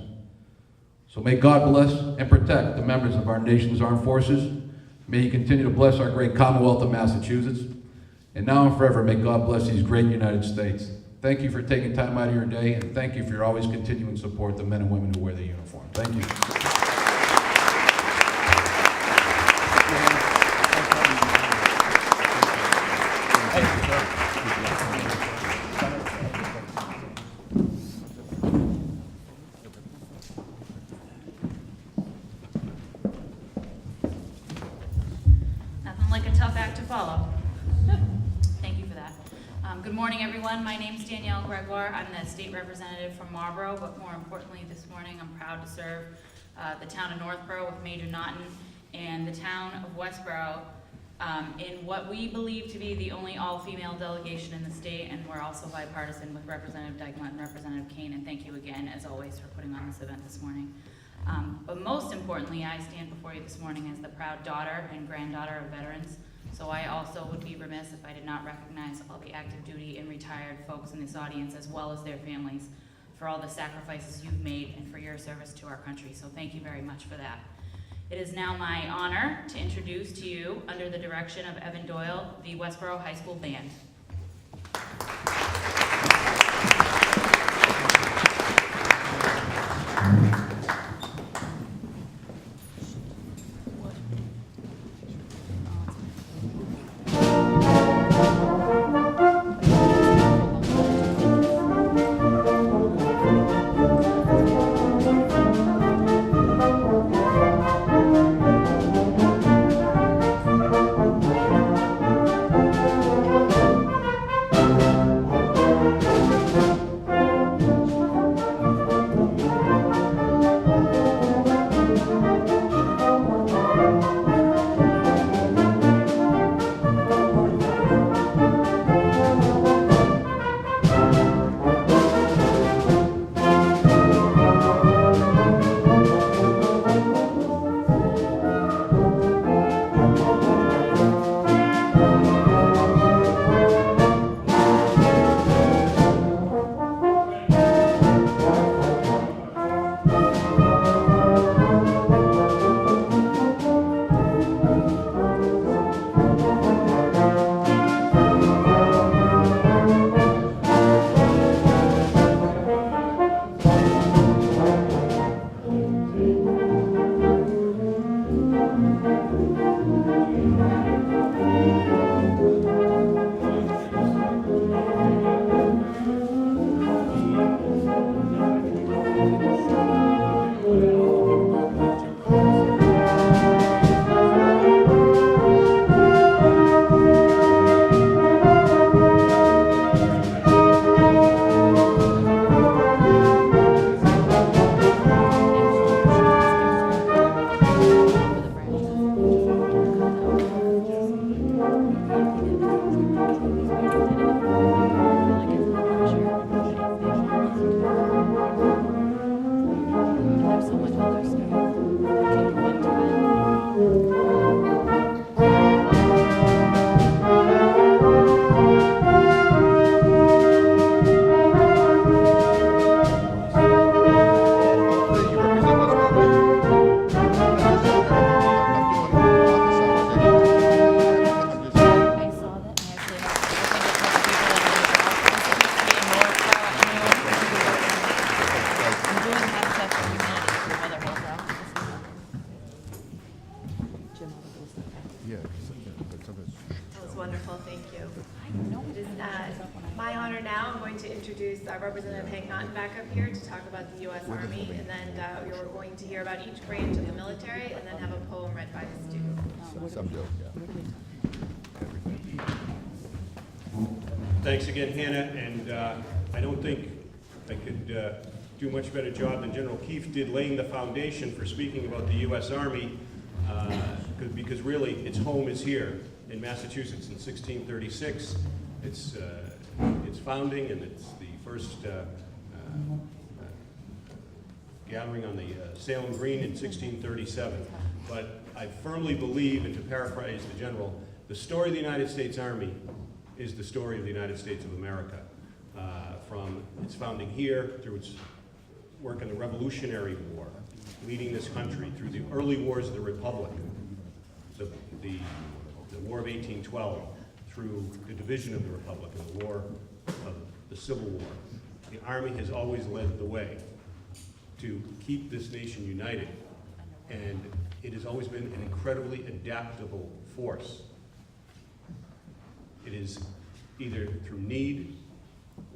So may God bless and protect the members of our nation's armed forces. May He continue to bless our great Commonwealth of Massachusetts. And now and forever, may God bless these great United States. Thank you for taking time out of your day, and thank you for your always continuing support, the men and women who wear the uniform. Thank you. Nothing like a tough act to follow. Thank you for that. Good morning, everyone. My name is Danielle Gregoire. I'm the state representative from Marlborough, but more importantly, this morning I'm proud to serve the town of Northborough with Major Naughton and the town of Westborough in what we believe to be the only all-female delegation in the state, and we're also bipartisan with Representative Dykema and Representative Kane, and thank you again, as always, for putting on this event this morning. But most importantly, I stand before you this morning as the proud daughter and granddaughter of veterans. So I also would be remiss if I did not recognize all the active duty and retired folks in this audience, as well as their families, for all the sacrifices you've made and for your service to our country. So thank you very much for that. It is now my honor to introduce to you, under the direction of Evan Doyle, the Westborough High School Band. That was wonderful, thank you. It is my honor now, I'm going to introduce Representative Hank Naughton back up here to talk about the U.S. Army, and then we're going to hear about each branch of the military, and then have a poem read by the student. Some do, yeah. Thanks again, Hannah, and I don't think I could do much better job than General Keefe did laying the foundation for speaking about the U.S. Army, because really its home is here in Massachusetts in 1636. It's founding, and it's the first gathering on the Salem Green in 1637. But I firmly believe, and to paraphrase the general, the story of the United States Army is the story of the United States of America. From its founding here, through its work in the Revolutionary War, leading this country through the early wars of the Republic, the War of 1812, through the division of the Republic and the War of the Civil War. The Army has always led the way to keep this nation united, and it has always been an incredibly adaptable force. It is either through need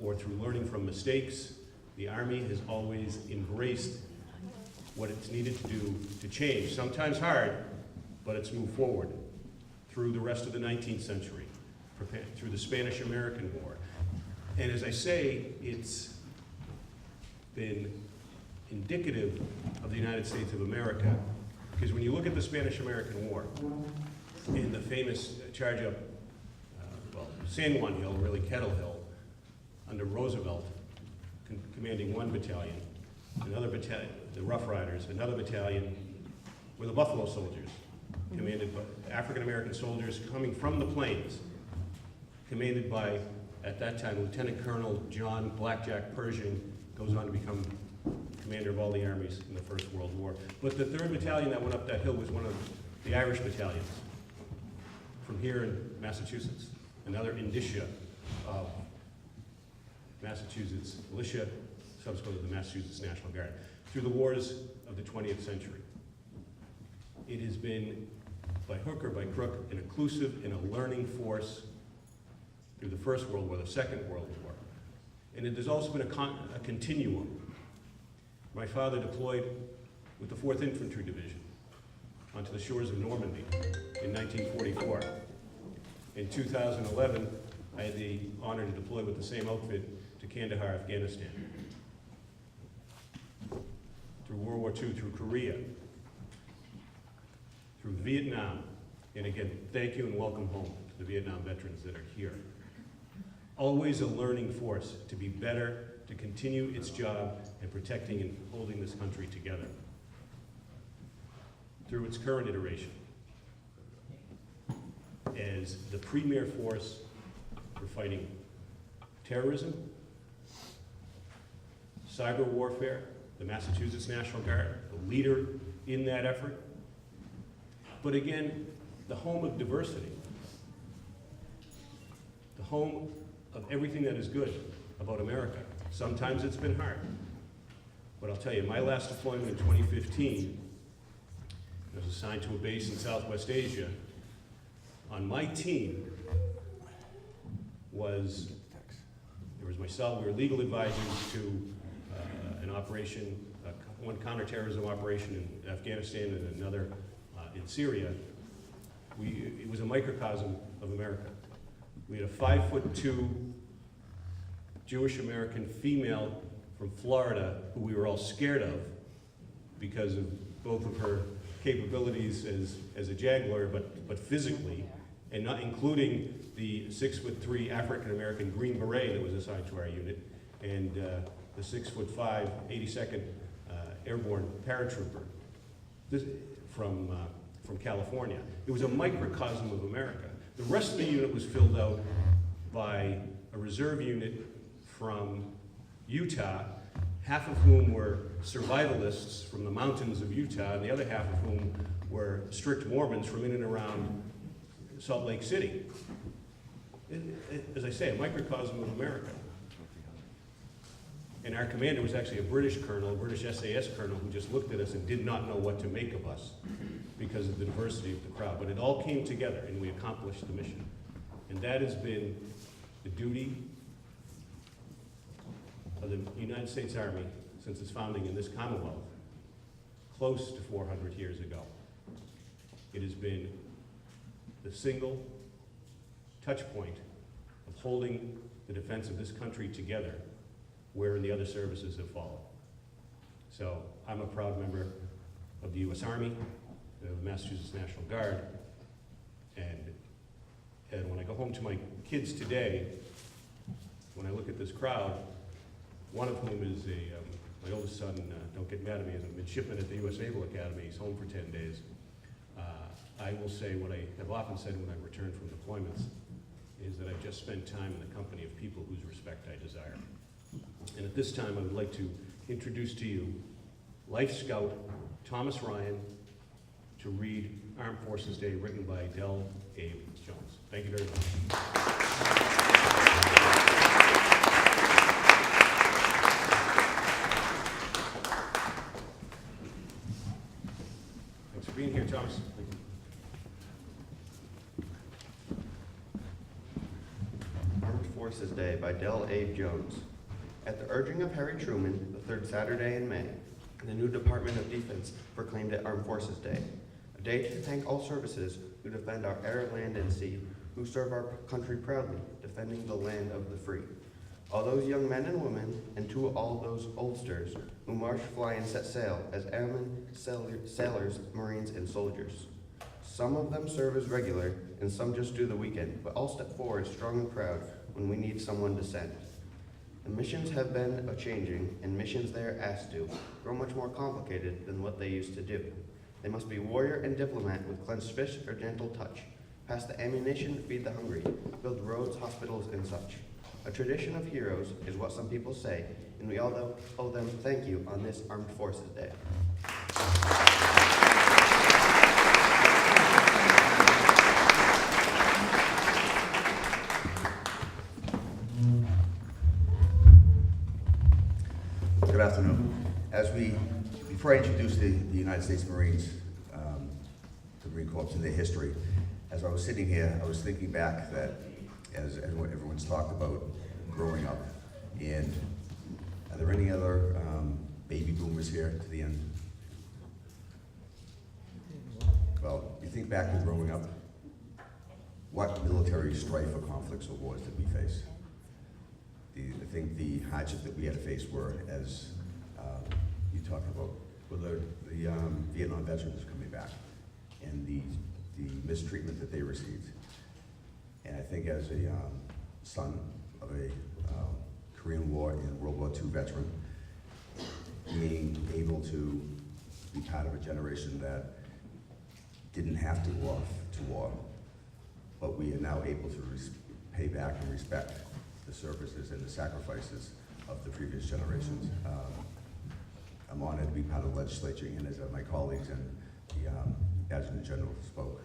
or through learning from mistakes. The Army has always embraced what it's needed to do to change, sometimes hard, but it's moved forward through the rest of the 19th century, through the Spanish-American War, And as I say, it's been indicative of the United States of America, because when you look at the Spanish-American War and the famous charge up, San Juan Hill, really Kettle Hill, under Roosevelt, commanding one battalion, another battalion, the Rough Riders, another battalion were the Buffalo Soldiers, commanded by African-American soldiers coming from the plains, commanded by, at that time, Lieutenant Colonel John Blackjack Pershing, goes on to become commander of all the armies in the First World War. But the 3rd Battalion that went up that hill was one of the Irish battalions from here in Massachusetts, another indicia of Massachusetts militia, subsequently the Massachusetts National Guard. Through the wars of the 20th century, it has been, by hook or by crook, an inclusive and a learning force through the First World War, the Second World War. And there's also been a continuum. My father deployed with the 4th Infantry Division onto the shores of Normandy in 1944. In 2011, I had the honor to deploy with the same outfit to Kandahar, Afghanistan. Through World War II, through Korea, through Vietnam, and again, thank you and welcome home to the Vietnam veterans that are here. Always a learning force to be better, to continue its job in protecting and holding this country together. Through its current iteration, as the premier force for fighting terrorism, cyber warfare, the Massachusetts National Guard, the leader in that effort. But again, the home of diversity, the home of everything that is good about America. Sometimes it's been hard, but I'll tell you, my last deployment in 2015, I was assigned to a base in Southwest Asia. On my team was, there was myself, we were legal advisors to an operation, one counterterrorism operation in Afghanistan and another in Syria. It was a microcosm of America. We had a 5'2" Jewish American female from Florida who we were all scared of because of both of her capabilities as a Jaguar, but physically, and not including the 6'3" African American Green Beret that was assigned to our unit, and the 6'5" 82nd Airborne Paratrooper from California. It was a microcosm of America. The rest of the unit was filled out by a reserve unit from Utah, half of whom were survivalists from the mountains of Utah, and the other half of whom were strict Mormons from in and around Salt Lake City. As I say, a microcosm of America. And our commander was actually a British colonel, a British SAS colonel, who just looked at us and did not know what to make of us because of the diversity of the crowd. But it all came together and we accomplished the mission. And that has been the duty of the United States Army since its founding in this Commonwealth, close to 400 years ago. It has been the single touch point of holding the defense of this country together where the other services have followed. So I'm a proud member of the U.S. Army, of the Massachusetts National Guard, and when I go home to my kids today, when I look at this crowd, one of whom is my oldest son, don't get mad at me, is a midshipman at the U.S. Naval Academy. He's home for 10 days. I will say what I have often said when I return from deployments, is that I've just spent time in the company of people whose respect I desire. And at this time, I would like to introduce to you Life Scout Thomas Ryan to read Armed Forces Day, written by Del Abe Jones. Thank you very much. Thanks for being here, Thomas. Thank you. Armed Forces Day by Del Abe Jones. At the urging of Harry Truman, the third Saturday in May, the new Department of Defense proclaimed it Armed Forces Day, a day to thank all services who defend our air, land, and sea, who serve our country proudly, defending the land of the free. All those young men and women, and to all those oldsters who march, fly, and set sail as airmen, sailors, Marines, and soldiers. Some of them serve as regular, and some just do the weekend, but all step forward strong and proud when we need someone to send. The missions have been a-changing, and missions they are asked to grow much more complicated than what they used to do. They must be warrior and diplomat with clenched fist or gentle touch, pass the ammunition, feed the hungry, build roads, hospitals, and such. A tradition of heroes is what some people say, and we all owe them thank you on this Armed Forces Day. Good afternoon. Before I introduce the United States Marines, the Marine Corps and their history, as I was sitting here, I was thinking back that as everyone's talked about growing up, and are there any other baby boomers here to the end? Well, you think back to growing up, what military strife or conflicts or wars did we face? I think the hardship that we had to face were, as you talked about, were the Vietnam veterans coming back and the mistreatment that they received. And I think as a son of a Korean War and World War II veteran, being able to be part of a generation that didn't have to go off to war, but we are now able to pay back and respect the services and the sacrifices of the previous generations. I'm honored to be part of the legislature, and as my colleagues and the Adjutant General spoke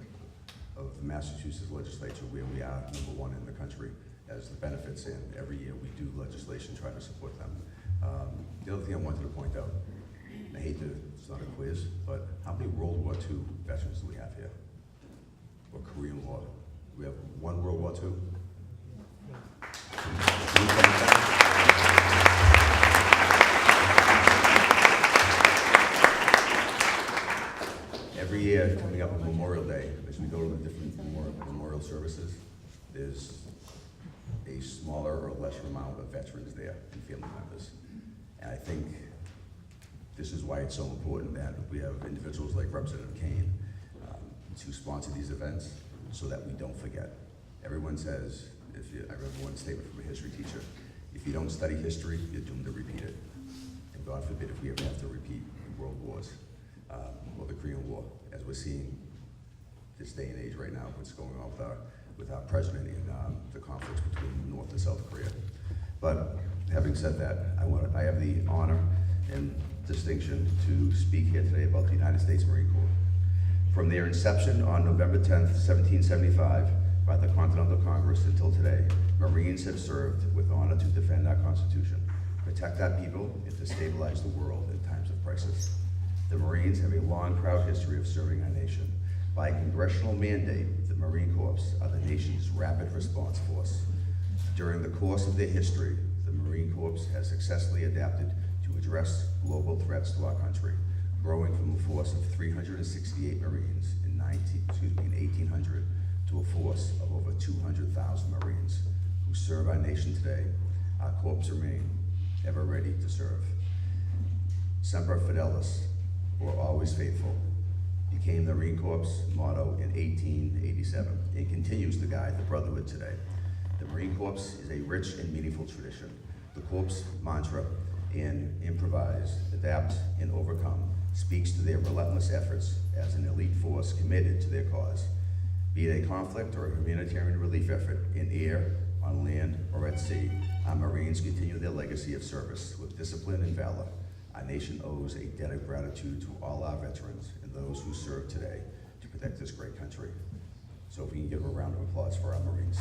of the Massachusetts legislature, where we are #1 in the country as the benefits, and every year we do legislation trying to support them. The other thing I wanted to point out, and I hate to, it's not a quiz, but how many World War II veterans do we have here? Or Korean War? We have one World War II? Every year, coming up on Memorial Day, as we go to the different memorial services, there's a smaller or lesser amount of veterans there and family members. And I think this is why it's so important that we have individuals like Representative Kane to sponsor these events so that we don't forget. Everyone says, I remember one statement from a history teacher, if you don't study history, you're doomed to repeat it. And God forbid if we ever have to repeat the world wars or the Korean War, as we're seeing this day and age right now, what's going on with our president and the conflicts between North and South Korea. But having said that, I have the honor and distinction to speak here today about the United States Marine Corps. From their inception on November 10th, 1775, by the Continental Congress until today, Marines have served with honor to defend our Constitution, protect our people, and to stabilize the world in times of crisis. The Marines have a long, proud history of serving our nation. By congressional mandate, the Marine Corps are the nation's rapid response force. During the course of their history, the Marine Corps has successfully adapted to address global threats to our country, growing from a force of 368 Marines in 1800 to a force of over 200,000 Marines who serve our nation today. Our corps remain ever ready to serve. Semper Fidelis, or always faithful, became the Marine Corps motto in 1887 and continues to guide the Brotherhood today. The Marine Corps is a rich and meaningful tradition. The Corps mantra in improvise, adapt, and overcome speaks to their relentless efforts as an elite force committed to their cause. Be it a conflict or a humanitarian relief effort in air, on land, or at sea, our Marines continue their legacy of service with discipline and valor. Our nation owes a debt of gratitude to all our veterans and those who serve today to protect this great country. So if we can give a round of applause for our Marines.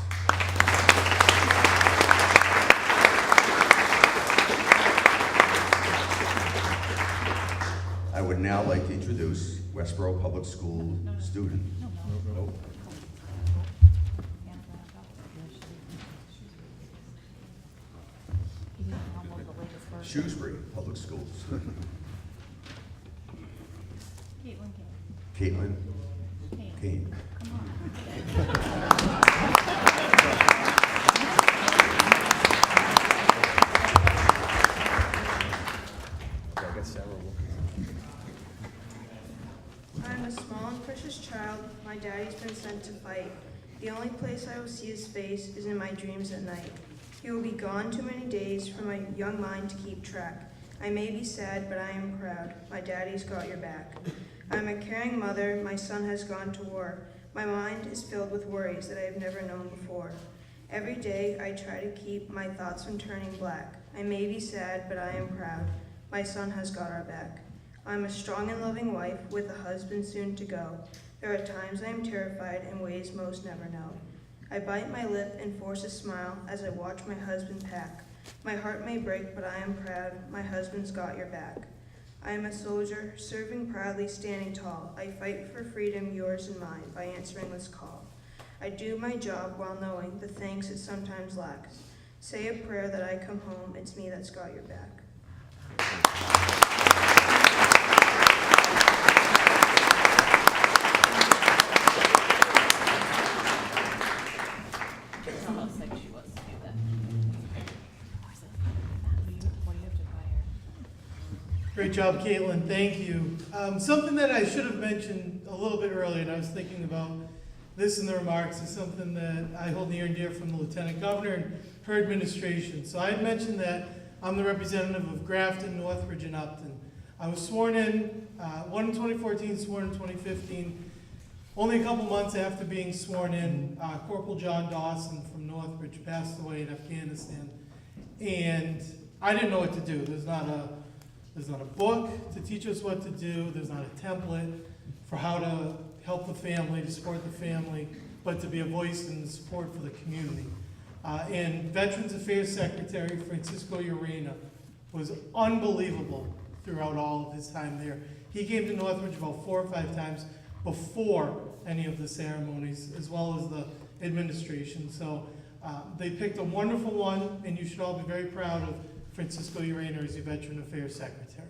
I would now like to introduce Westboro Public School student. Nope. Shrewsbury Public Schools. Caitlin Kane. to fight. The only place I will see his face is in my dreams at night. He will be gone too many days for my young mind to keep track. I may be sad, but I am proud. My daddy's got your back. I'm a caring mother. My son has gone to war. My mind is filled with worries that I have never known before. Every day I try to keep my thoughts from turning black. I may be sad, but I am proud. My son has got our back. I'm a strong and loving wife with a husband soon to go. There are times I am terrified in ways most never know. I bite my lip and force a smile as I watch my husband pack. My heart may break, but I am proud. My husband's got your back. I am a soldier, serving proudly, standing tall. I fight for freedom, yours and mine, by answering this call. I do my job while knowing the thanks it sometimes lacks. Say a prayer that I come home, it's me that's got your back. It's almost like she wants to do that. Great job, Caitlin. Thank you. Something that I should have mentioned a little bit earlier, and I was thinking about this in the remarks, is something that I hold near and dear from the Lieutenant Governor and her administration. So I had mentioned that I'm the representative of Grafton, Northbridge, and Upton. I was sworn in, one in 2014, sworn in 2015. Only a couple months after being sworn in, Corporal John Dawson from Northbridge passed away in Afghanistan. And I didn't know what to do. There's not a book to teach us what to do. There's not a template for how to help the family, to support the family, but to be a voice and support for the community. And Veterans Affairs Secretary Francisco Urena was unbelievable throughout all of his time there. He came to Northbridge about 4 or 5 times before any of the ceremonies, as well as the administration. So they picked a wonderful one, and you should all be very proud of Francisco Urena as your Veteran Affairs Secretary.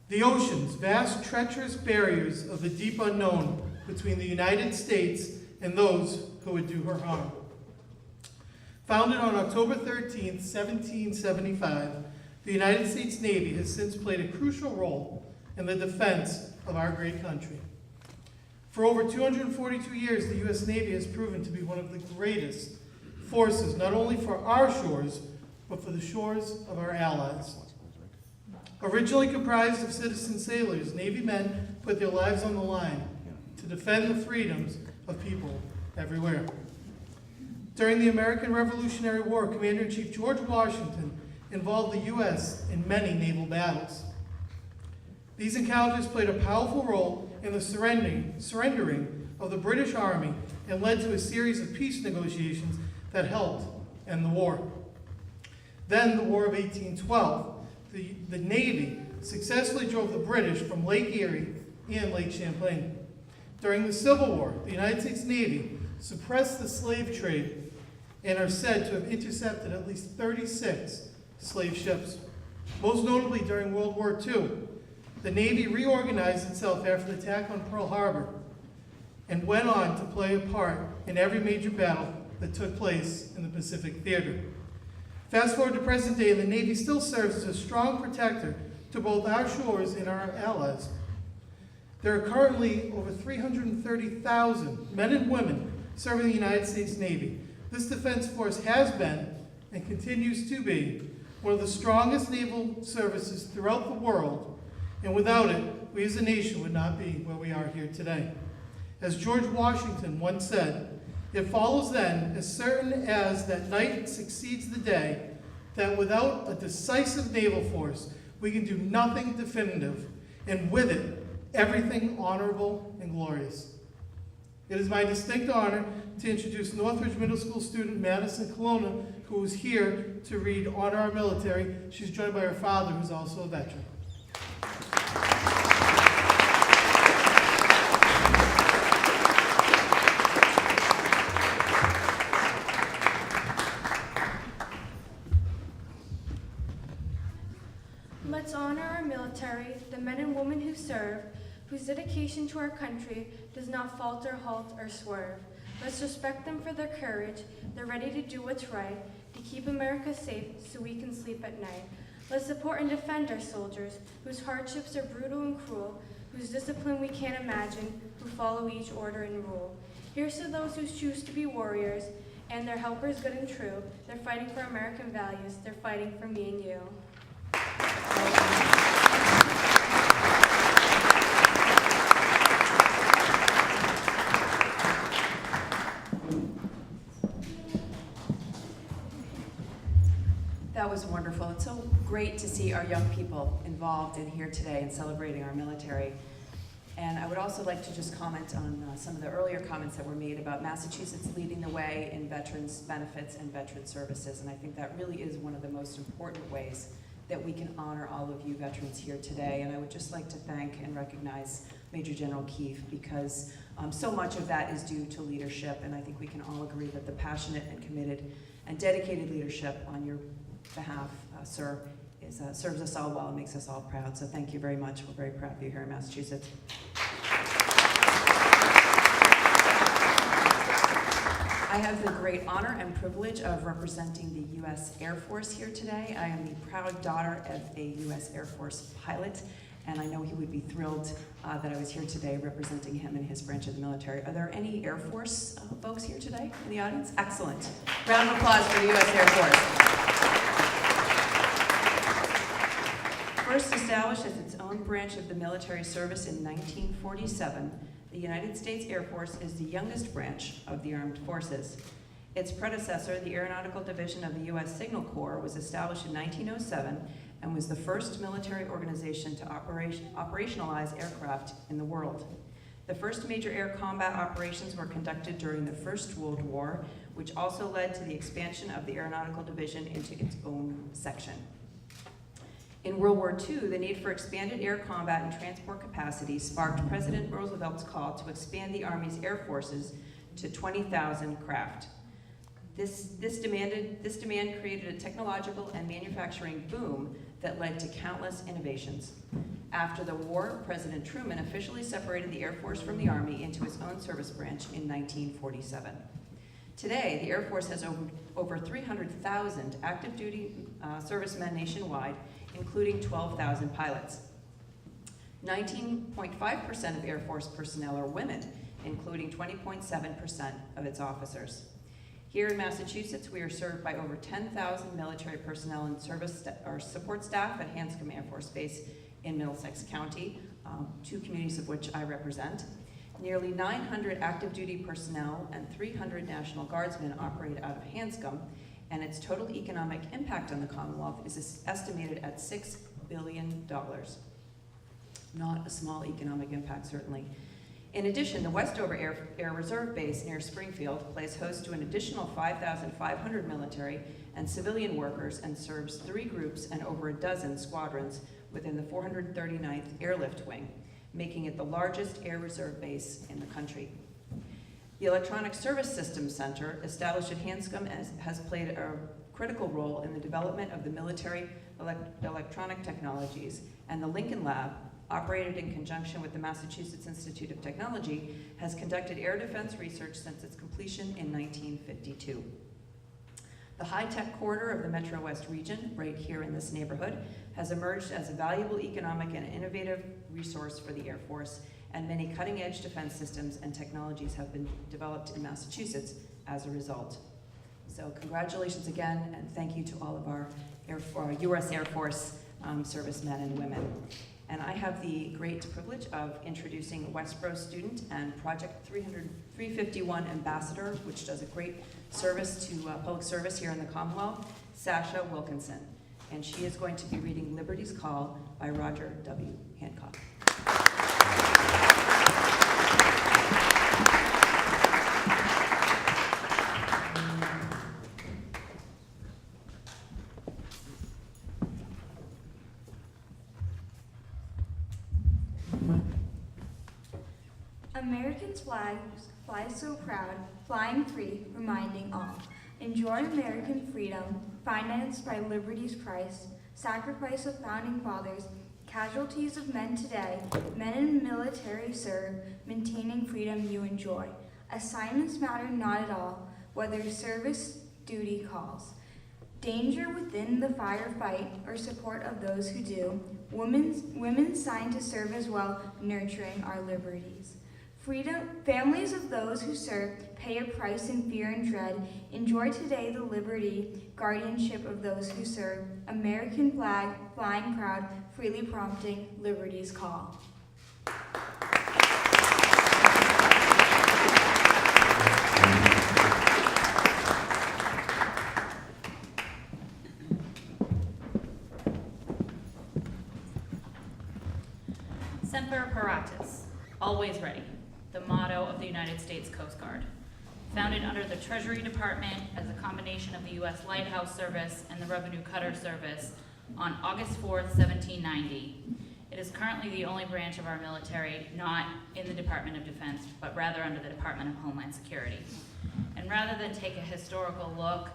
The oceans, vast treacherous barriers of the deep unknown between the United States and those who would do her harm. Founded on October 13th, 1775, the United States Navy has since played a crucial role in the defense of our great country. For over 242 years, the U.S. Navy has proven to be one of the greatest forces, not only for our shores, but for the shores of our allies. Originally comprised of citizen sailors, Navy men put their lives on the line to defend the freedoms of people everywhere. During the American Revolutionary War, Commander-in-Chief George Washington involved the U.S. in many naval battles. These encounters played a powerful role in the surrendering of the British Army and led to a series of peace negotiations that helped end the war. Then, the War of 1812, the Navy successfully drove the British from Lake Erie and Lake Champlain. During the Civil War, the United States Navy suppressed the slave trade and are said to have intercepted at least 36 slave ships. Most notably during World War II, the Navy reorganized itself after the attack on Pearl Harbor and went on to play a part in every major battle that took place in the Pacific Theater. Fast forward to present day, and the Navy still serves as a strong protector to both our shores and our allies. There are currently over 330,000 men and women serving the United States Navy. This defense force has been and continues to be one of the strongest naval services throughout the world, and without it, we as a nation would not be where we are here today. As George Washington once said, "It follows then, as certain as that night succeeds the day, that without a decisive naval force, we can do nothing definitive, and with it, everything honorable and glorious." It is my distinct honor to introduce Northbridge Middle School student Madison Colonna, who is here to read Honor Our Military. She's joined by her father, who's also a veteran. Let's honor our military, the men and women who serve, whose dedication to our country does not falter, halt, or swerve. Let's respect them for their courage. They're ready to do what's right, to keep America safe so we can sleep at night. Let's support and defend our soldiers, whose hardships are brutal and cruel, whose discipline we can't imagine, who who follow each order and rule. Here's to those who choose to be warriors, and their helpers good and true. They're fighting for American values. They're fighting for me and you. That was wonderful. It's so great to see our young people involved in here today and celebrating our military. And I would also like to just comment on some of the earlier comments that were made about Massachusetts leading the way in veterans benefits and veteran services. And I think that really is one of the most important ways that we can honor all of you veterans here today. And I would just like to thank and recognize Major General Keefe, because so much of that is due to leadership. And I think we can all agree that the passionate and committed and dedicated leadership on your behalf, sir, serves us all well and makes us all proud. So thank you very much. We're very proud of you here in Massachusetts. I have the great honor and privilege of representing the U.S. Air Force here today. I am the proud daughter of a U.S. Air Force pilot, and I know he would be thrilled that I was here today representing him in his branch of the military. Are there any Air Force folks here today in the audience? Excellent. Round of applause for the U.S. Air Force. First established as its own branch of the military service in 1947, the United States Air Force is the youngest branch of the armed forces. Its predecessor, the Aeronautical Division of the U.S. Signal Corps, was established in 1907 and was the first military organization to operationalize aircraft in the world. The first major air combat operations were conducted during the First World War, which also led to the expansion of the Aeronautical Division into its own section. In World War II, the need for expanded air combat and transport capacity sparked President Roosevelt's call to expand the Army's air forces to 20,000 craft. This demand created a technological and manufacturing boom that led to countless innovations. After the war, President Truman officially separated the Air Force from the Army into its own service branch in 1947. Today, the Air Force has over 300,000 active duty servicemen nationwide, including 12,000 pilots. 19.5% of Air Force personnel are women, including 20.7% of its officers. Here in Massachusetts, we are served by over 10,000 military personnel and support staff at Hanscom Air Force Base in Middlesex County, two communities of which I represent. Nearly 900 active duty personnel and 300 National Guardsmen operate out of Hanscom, and its total economic impact on the Commonwealth is estimated at $6 billion. Not a small economic impact, certainly. In addition, the Westover Air Reserve Base near Springfield plays host to an additional 5,500 military and civilian workers and serves 3 groups and over a dozen squadrons within the 439th Airlift Wing, making it the largest air reserve base in the country. The Electronic Service Systems Center, established at Hanscom, has played a critical role in the development of the military electronic technologies, and the Lincoln Lab, operated in conjunction with the Massachusetts Institute of Technology, has conducted air defense research since its completion in 1952. The high-tech corridor of the Metro West region, right here in this neighborhood, has emerged as a valuable economic and innovative resource for the Air Force, and many cutting-edge defense systems and technologies have been developed in Massachusetts as a result. So congratulations again, and thank you to all of our U.S. Air Force servicemen and women. And I have the great privilege of introducing Westboro student and Project 351 ambassador, which does a great service to public service here in the Commonwealth, Sasha Wilkinson. And she is going to be reading Liberty's Call by Roger W. Hancock. Americans' flags fly so proud, flying free, reminding all. Enjoy American freedom, financed by liberty's price, sacrifice of founding fathers, casualties of men today, men in military serve, maintaining freedom you enjoy. Assignments matter not at all, whether service duty calls. Danger within the firefight or support of those who do. Women signed to serve as well, nurturing our liberties. Families of those who serve pay a price in fear and dread. Enjoy today the liberty, guardianship of those who serve. American flag, flying proud, freely prompting liberty's call. Semper Paratus, always ready, the motto of the United States Coast Guard. Founded under the Treasury Department as a combination of the U.S. Lighthouse Service and the Revenue Cutter Service on August 4th, 1790. It is currently the only branch of our military not in the Department of Defense, but rather under the Department of Homeland Security. And rather than take a historical look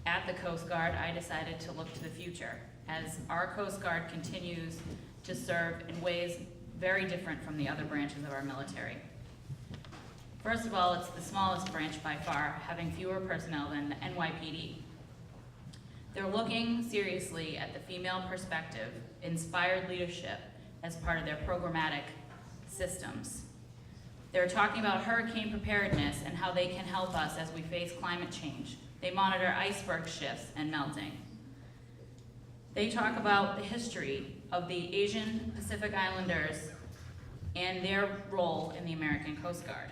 at the Coast Guard, I decided to look to the future as our Coast Guard continues to serve in ways very different from the other branches of our military. First of all, it's the smallest branch by far, having fewer personnel than the NYPD. They're looking seriously at the female perspective, inspired leadership as part of their programmatic systems. They're talking about hurricane preparedness and how they can help us as we face climate change. They monitor iceberg shifts and melting. They talk about the history of the Asian Pacific Islanders and their role in the American Coast Guard.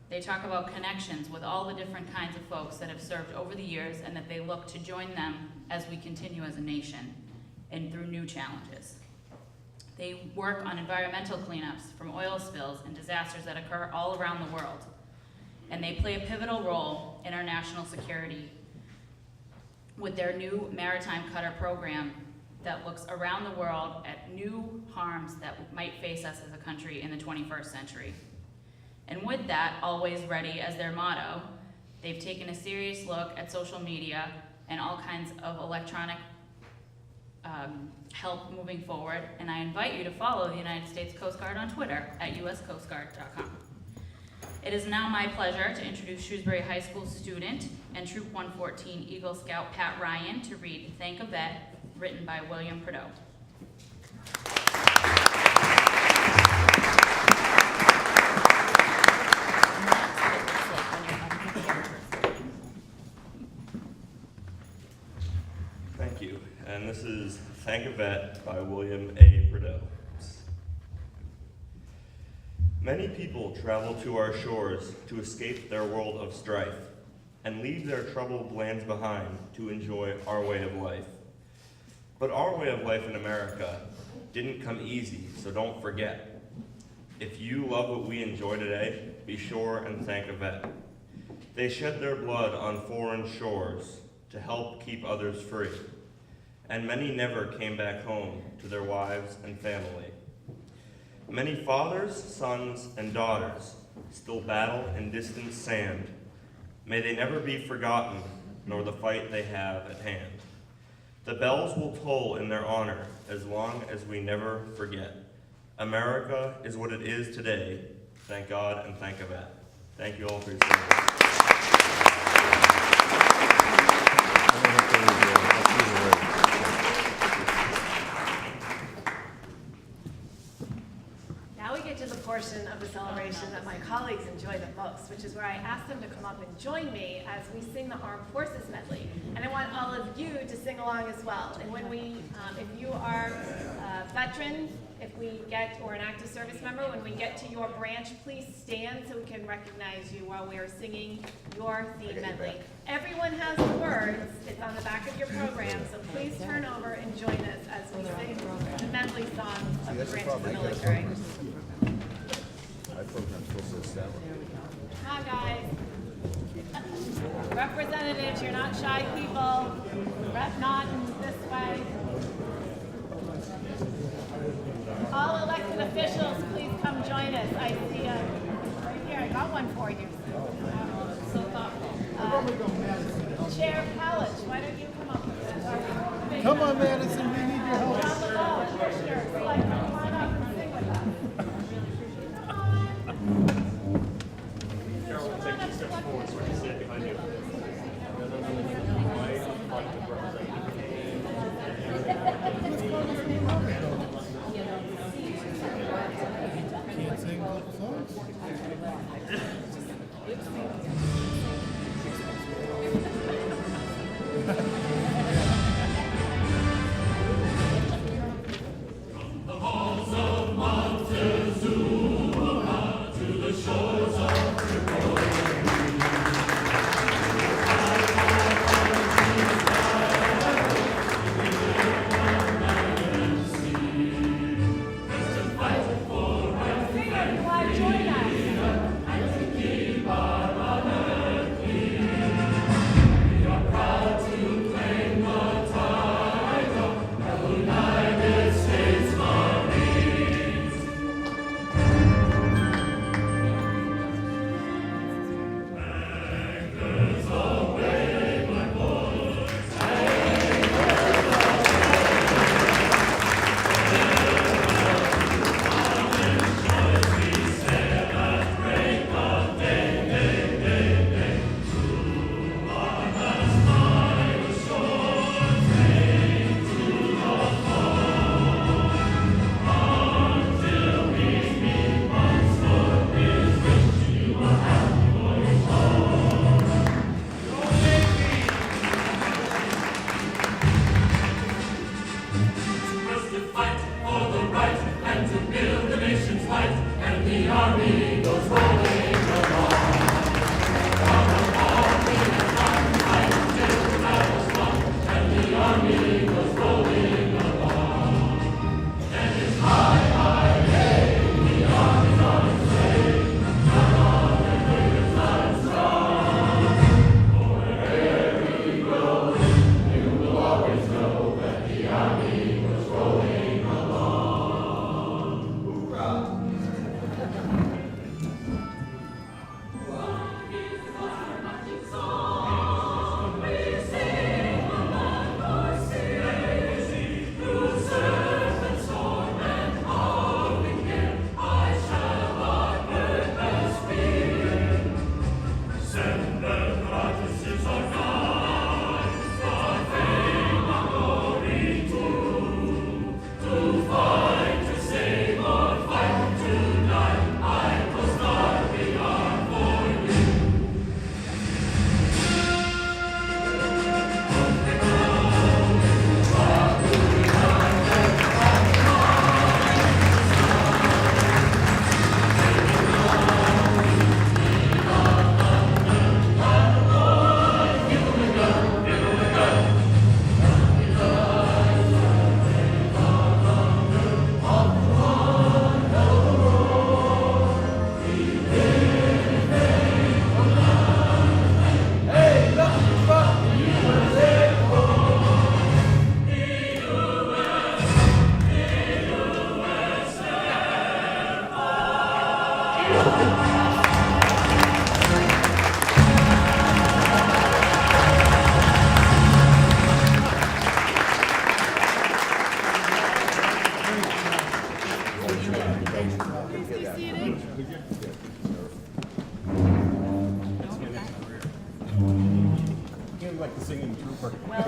They talk about connections with all the different kinds of folks that have served over the years and that they look to join them as we continue as a nation and through new challenges. They work on environmental cleanups from oil spills and disasters that occur all around the world. And they play a pivotal role in our national security with their new maritime cutter program that looks around the world at new harms that might face us as a country in the 21st century. And with that, always ready as their motto, they've taken a serious look at social media and all kinds of electronic help moving forward. And I invite you to follow the United States Coast Guard on Twitter at uscoastguard.com. It is now my pleasure to introduce Shrewsbury High School student and Troop 114 Eagle Scout Pat Ryan to read Thank a Vet, written by William Prideaux. Thank you. And this is Thank a Vet by William A. Prideaux. Many people travel to our shores to escape their world of strife and leave their troubled lands behind to enjoy our way of life. But our way of life in America didn't come easy, so don't forget. If you love what we enjoy today, be sure and thank a vet. They shed their blood on foreign shores to help keep others free, and many never came back home to their wives and family. Many fathers, sons, and daughters still battle in distant sand. May they never be forgotten, nor the fight they have at hand. The bells will toll in their honor as long as we never forget. America is what it is today. Thank God and thank a vet. Thank you all for your service. Now we get to the portion of the celebration that my colleagues enjoy the most, which is where I ask them to come up and join me as we sing the Armed Forces Medley. And I want all of you to sing along as well. And when we, if you are a veteran, or an active service member, when we get to your branch, please stand so we can recognize you while we are singing your theme medley. Everyone has the words. It's on the back of your program, so please turn over and join us as we sing the medley songs of the branch of the military. Come on, guys. Representatives, you're not shy people. Rep Naughton this way. All elected officials, please come join us. I see right here, I got one for you. So thoughtful. Chair College, why don't you come up with this? Come on, Madison, we need your help. John LaValle, commissioners, come on up and sing with us. Carol, take 2 steps forward so I can stand behind you. Can't sing good songs.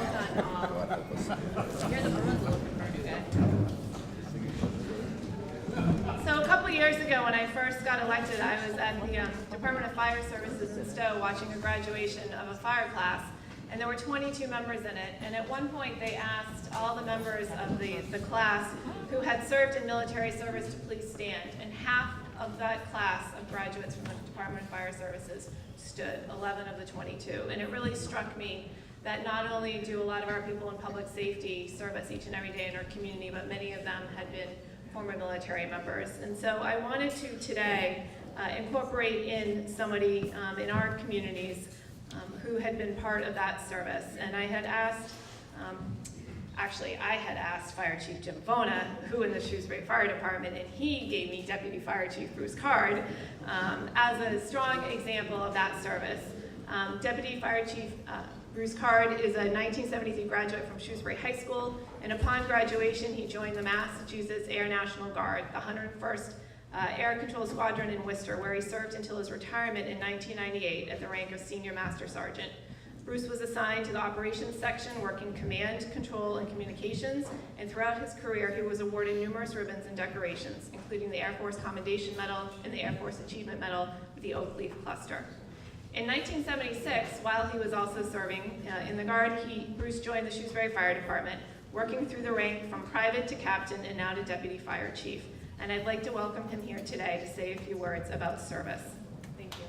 done, all. You're the ones looking for a new guy. So a couple years ago, when I first got elected, I was at the Department of Fire Services in Stowe watching a graduation of a fire class, and there were 22 members in it. And at one point, they asked all the members of the class who had served in military service to please stand, and half of that class of graduates from the Department of Fire Services stood, 11 of the 22. And it really struck me that not only do a lot of our people in public safety serve us each and every day in our community, but many of them had been former military members. And so I wanted to today incorporate in somebody in our communities who had been part of that service. And I had asked, I had asked Fire Chief Jim Bona, who in the Shrewsbury Fire Department, and he gave me Deputy Fire Chief Bruce Card as a strong example of that service. Deputy Fire Chief Bruce Card is a 1973 graduate from Shrewsbury High School, and upon graduation, he joined the Massachusetts Air National Guard, the 101st Air Control Squadron in Worcester, where he served until his retirement in 1998 at the rank of Senior Master Sergeant. Bruce was assigned to the Operations Section, working command, control, and communications, and throughout his career, he was awarded numerous ribbons and decorations, including the Air Force Commendation Medal and the Air Force Achievement Medal with the Oak Leaf Cluster. In 1976, while he was also serving in the Guard, Bruce joined the Shrewsbury Fire Department, working through the rank from private to captain and now to Deputy Fire Chief. And I'd like to welcome him here today to say a few words about service. Thank you.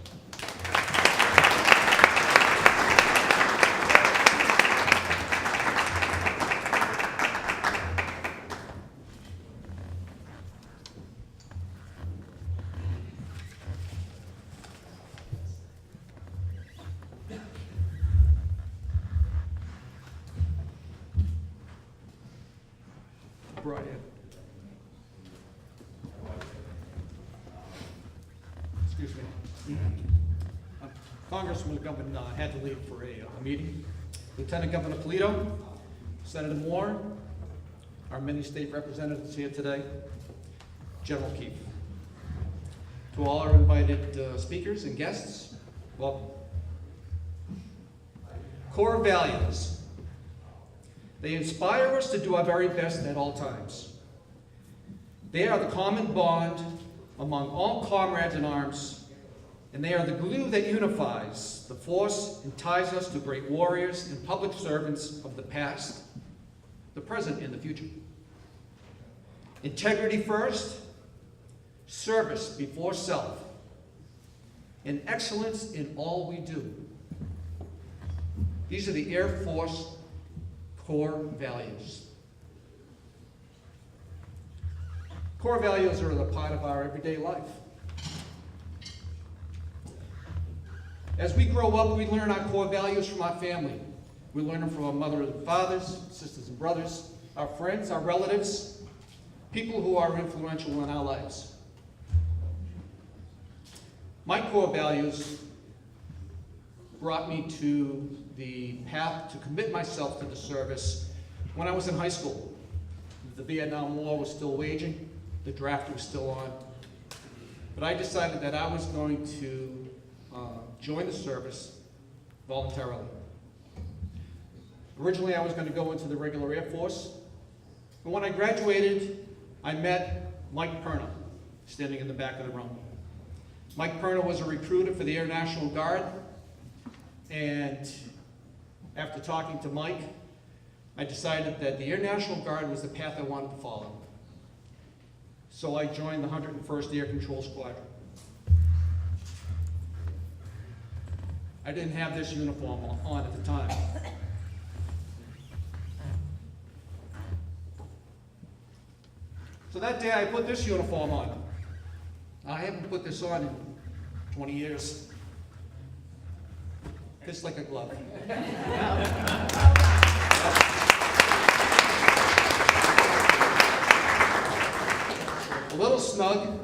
Brian. Excuse me. Congressman Governor had to leave for a meeting. Lieutenant Governor Polito, Senator Moore, our many state representatives here today, General Keefe. To all our invited speakers and guests, welcome. Core values. They inspire us to do our very best at all times. They are the common bond among all comrades in arms, and they are the glue that unifies the force and ties us to great warriors and public servants of the past, the present, and the future. Integrity first, service before self, and excellence in all we do. These are the Air Force core values. Core values are a part of our everyday life. As we grow up, we learn our core values from our family. We learn them from our mothers and fathers, sisters and brothers, our friends, our relatives, people who are influential in our lives. My core values brought me to the path to commit myself to the service when I was in high school. The Vietnam War was still waging, the draft was still on, but I decided that I was going to join the service voluntarily. Originally, I was going to go into the regular Air Force, and when I graduated, I met Mike Perna, standing in the back of the room. Mike Perna was a recruiter for the Air National Guard, and after talking to Mike, I decided that the Air National Guard was the path I wanted to follow. So I joined the 101st Air Control Squadron. I didn't have this uniform on at the time. So that day I put this uniform on. I haven't put this on in 20 years. Fits like a glove. A little snug,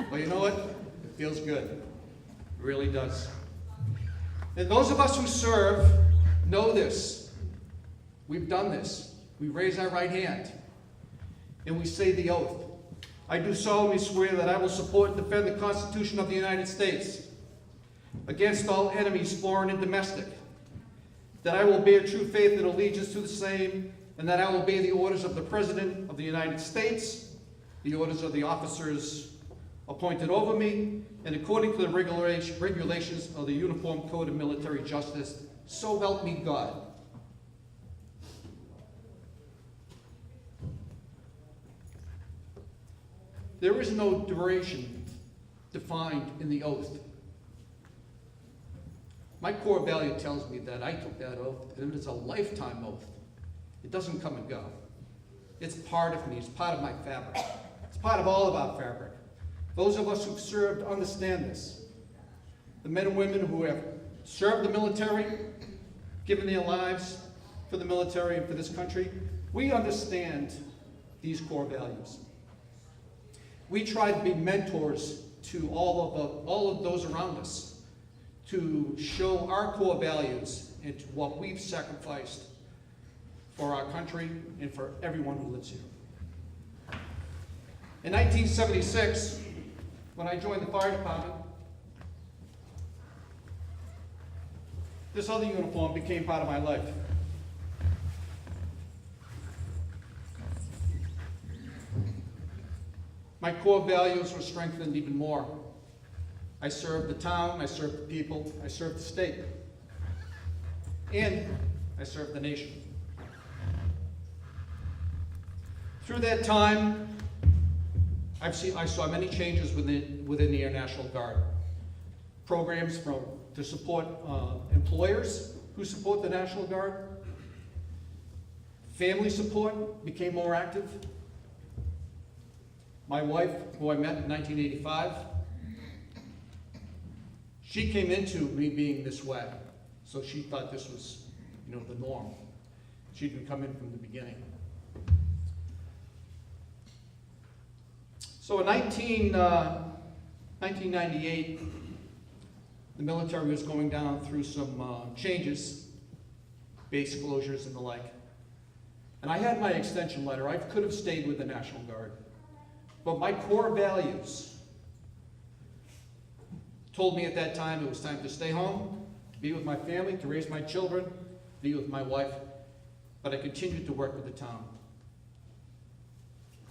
but you know what? It feels good. It really does. And those of us who serve know this. We've done this. We raise our right hand and we say the oath. I do solemnly swear that I will support and defend the Constitution of the United States against all enemies, foreign and domestic, that I will bear true faith and allegiance to the same, and that I will obey the orders of the President of the United States, the orders of the officers appointed over me, and according to the regulations of the Uniform Code of Military Justice, so help me God. There is no duration defined in the oath. My core value tells me that I took that oath, and it's a lifetime oath. It doesn't come and go. It's part of me, it's part of my fabric. It's part of all of our fabric. Those of us who've served understand this. The men and women who have served the military, given their lives for the military and for this country, we understand these core values. We try to be mentors to all of those around us, to show our core values and to what we've sacrificed for our country and for everyone who lives here. In 1976, when I joined the fire department, this other uniform became part of my life. My core values were strengthened even more. I served the town, I served the people, I served the state, and I served the nation. Through that time, I saw many changes within the Air National Guard. Programs to support employers who support the National Guard. Family support became more active. My wife, who I met in 1985, she came into me being this way, so she thought this was, the norm. She didn't come in from the beginning. So in 1998, the military was going down through some changes, base closures and the like. And I had my extension letter. I could have stayed with the National Guard. But my core values told me at that time it was time to stay home, to be with my family, to raise my children, be with my wife. But I continued to work with the town.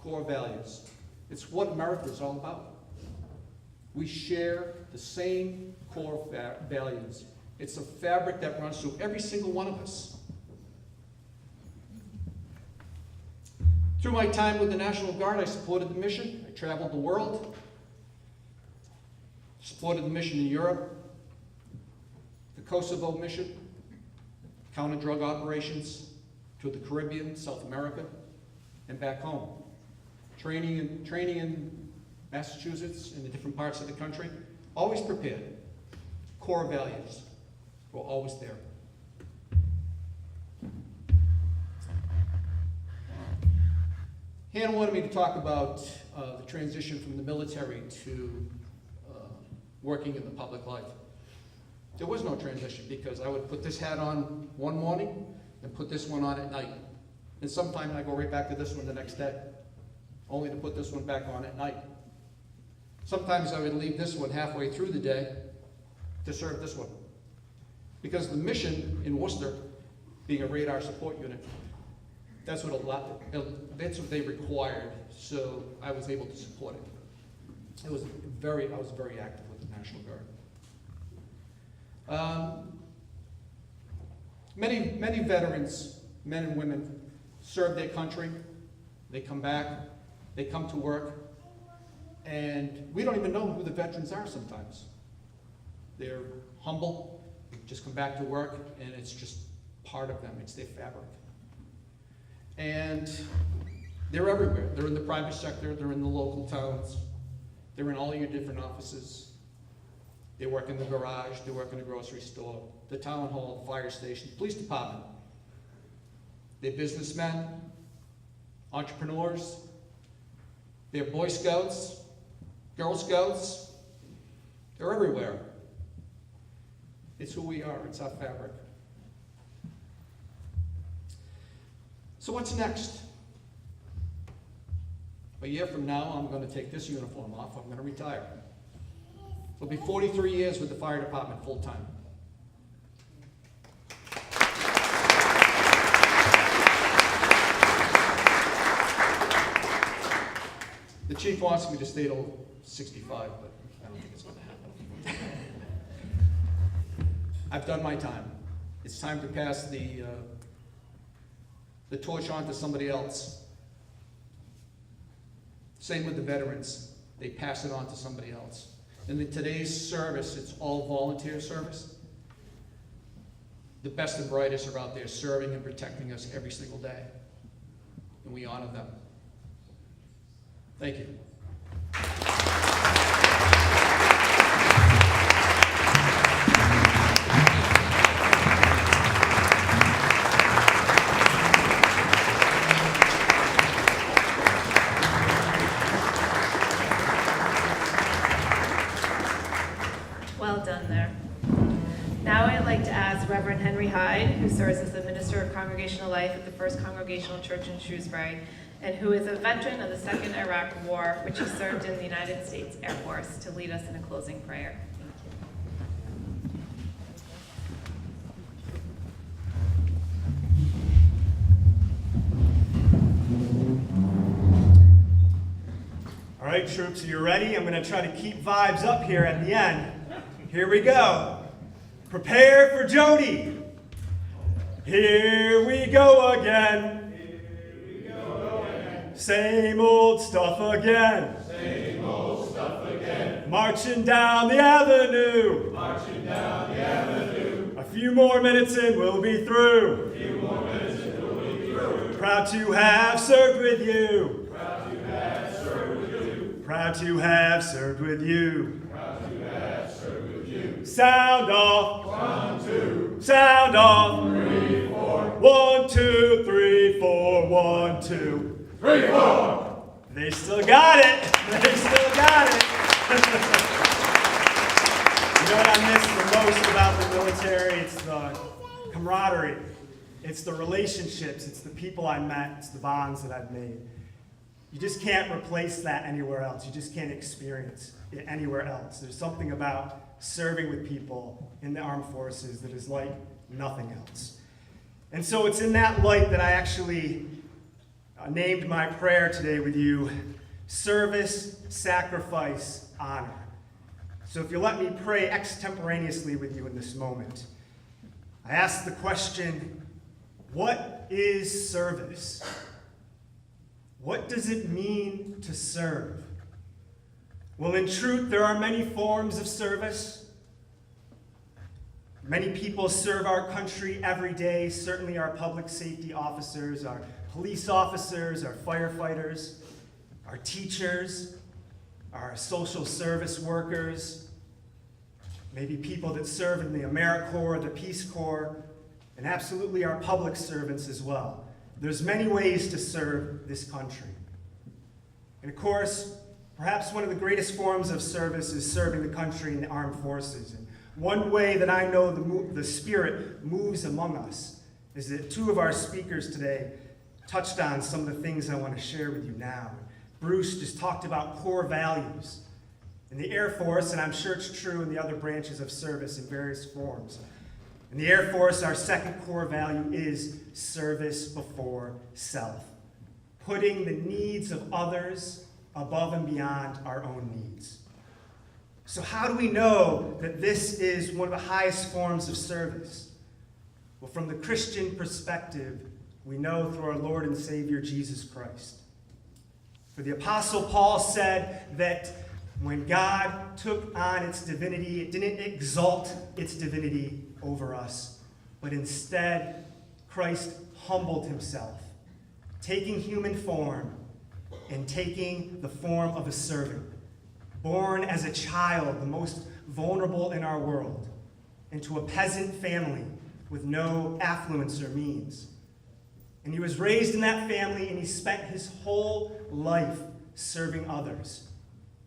Core values. It's what America is all about. We share the same core values. It's a fabric that runs through every single one of us. Through my time with the National Guard, I supported the mission. I traveled the world, supported the mission in Europe, the Kosovo mission, counter-drug operations to the Caribbean, South America, and back home. Training in Massachusetts and the different parts of the country, always prepared. Core values were always there. Hannah wanted me to talk about the transition from the military to working in the public life. There was no transition because I would put this hat on one morning and put this one on at night. And sometimes I go right back to this one the next day, only to put this one back on at night. Sometimes I would leave this one halfway through the day to serve this one. Because the mission in Worcester, being a radar support unit, that's what they required, so I was able to support it. I was very active with the National Guard. Many veterans, men and women, serve their country. They come back, they come to work, and we don't even know who the veterans are sometimes. They're humble, they just come back to work, and it's just part of them, it's their fabric. And they're everywhere. They're in the private sector, they're in the local towns, they're in all your different offices. They work in the garage, they work in the grocery store, the town hall, the fire station, the police department. They're businessmen, entrepreneurs, they're Boy Scouts, Girl Scouts, they're everywhere. It's who we are, it's our fabric. So what's next? A year from now, I'm going to take this uniform off. I'm going to retire. It'll be 43 years with the fire department full-time. Chief wants me to stay till 65, but I don't think it's going to happen. I've done my time. It's time to pass the torch on to somebody else. Same with the veterans. They pass it on to somebody else. And in today's service, it's all volunteer service. The best and brightest are out there serving and protecting us every single day. And we honor them. Thank you. Well done there. Now I'd like to ask Reverend Henry Hyde, who serves as the Minister of Congregational Life at the First Congregational Church in Shrewsbury, and who is a veteran of the Second Iraq War, which he served in the United States Air Force, to lead us in a closing prayer. All right, troops, are you ready? I'm going to try to keep vibes up here at the end. Here we go. Prepare for Jody. Here we go again. Same old stuff again. Same old stuff again. Marching down the avenue. Marching down the avenue. A few more minutes and we'll be through. A few more minutes and we'll be through. Proud to have served with you. Proud to have served with you. Proud to have served with you. Proud to have served with you. Sound off. 1, 2. Sound off. 3, 4. 1, 2, 3, 4. 1, 2. 3, 4. They still got it. They still got it. You know what I miss the most about the military? It's the camaraderie. It's the relationships. It's the people I met. It's the bonds that I've made. You just can't replace that anywhere else. You just can't experience it anywhere else. There's something about serving with people in the armed forces that is like nothing else. And so it's in that light that I actually named my prayer today with you, Service, Sacrifice, Honor. So if you let me pray extemporaneously with you in this moment, I ask the question, what is service? What does it mean to serve? Well, in truth, there are many forms of service. Many people serve our country every day, certainly our public safety officers, our police officers, our firefighters, our teachers, our social service workers, maybe people that serve in the AmeriCorps, the Peace Corps, and absolutely our public servants as well. There's many ways to serve this country. And of course, perhaps one of the greatest forms of service is serving the country in the armed forces. And one way that I know the Spirit moves among us is that two of our speakers today touched on some of the things I want to share with you now. Bruce just talked about core values. In the Air Force, and I'm sure it's true in the other branches of service in various forms, in the Air Force, our second core value is service before self, putting the needs of others above and beyond our own needs. So how do we know that this is one of the highest forms of service? Well, from the Christian perspective, we know through our Lord and Savior, Jesus Christ. For the Apostle Paul said that when God took on its divinity, it didn't exalt its divinity over us, but instead, Christ humbled himself, taking human form and taking the form of a servant, born as a child, the most vulnerable in our world, into a peasant family with no affluence or means. And he was raised in that family, and he spent his whole life serving others,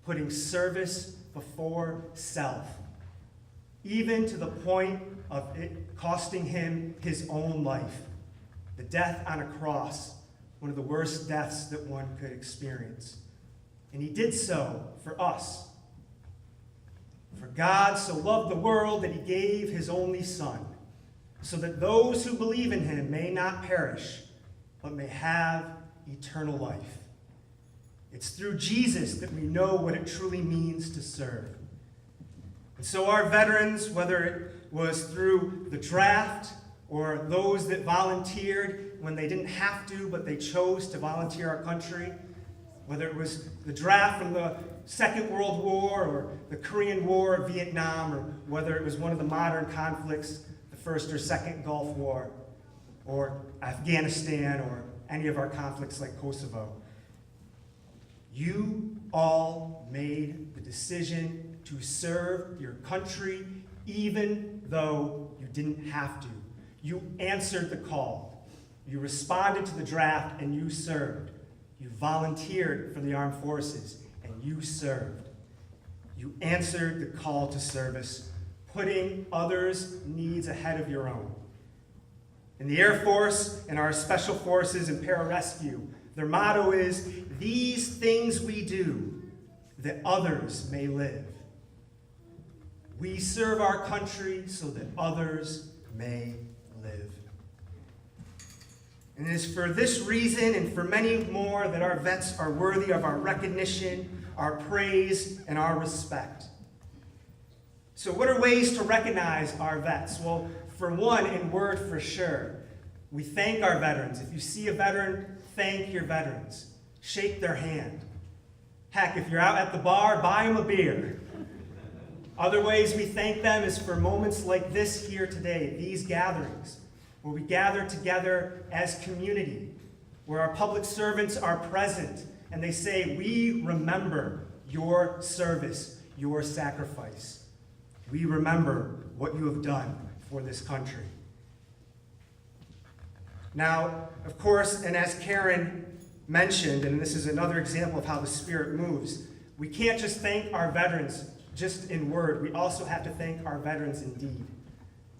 putting service before self, even to the point of it costing him his own life, the death on a cross, one of the worst deaths that one could experience. And he did so for us. For God so loved the world that he gave his only Son, so that those who believe in him may not perish, but may have eternal life. It's through Jesus that we know what it truly means to serve. And so our veterans, whether it was through the draft or those that volunteered when they didn't have to, but they chose to volunteer our country, whether it was the draft from the Second World War or the Korean War, Vietnam, or whether it was one of the modern conflicts, the First or Second Gulf War, or Afghanistan, or any of our conflicts like Kosovo. You all made the decision to serve your country even though you didn't have to. You answered the call. You responded to the draft and you served. You volunteered for the armed forces and you served. You answered the call to service, putting others' needs ahead of your own. In the Air Force and our Special Forces and Pararescue, their motto is, "These things we do, that others may live." We serve our country so that others may live. And it is for this reason and for many more that our vets are worthy of our recognition, our praise, and our respect. So what are ways to recognize our vets? Well, for one, in word for sure, we thank our veterans. If you see a veteran, thank your veterans. Shake their hand. Heck, if you're out at the bar, buy them a beer. Other ways we thank them is for moments like this here today, these gatherings, where we gather together as community, where our public servants are present, and they say, "We remember your service, your sacrifice. We remember what you have done for this country." Now, of course, and as Karen mentioned, and this is another example of how the Spirit moves, we can't just thank our veterans just in word. We also have to thank our veterans in deed.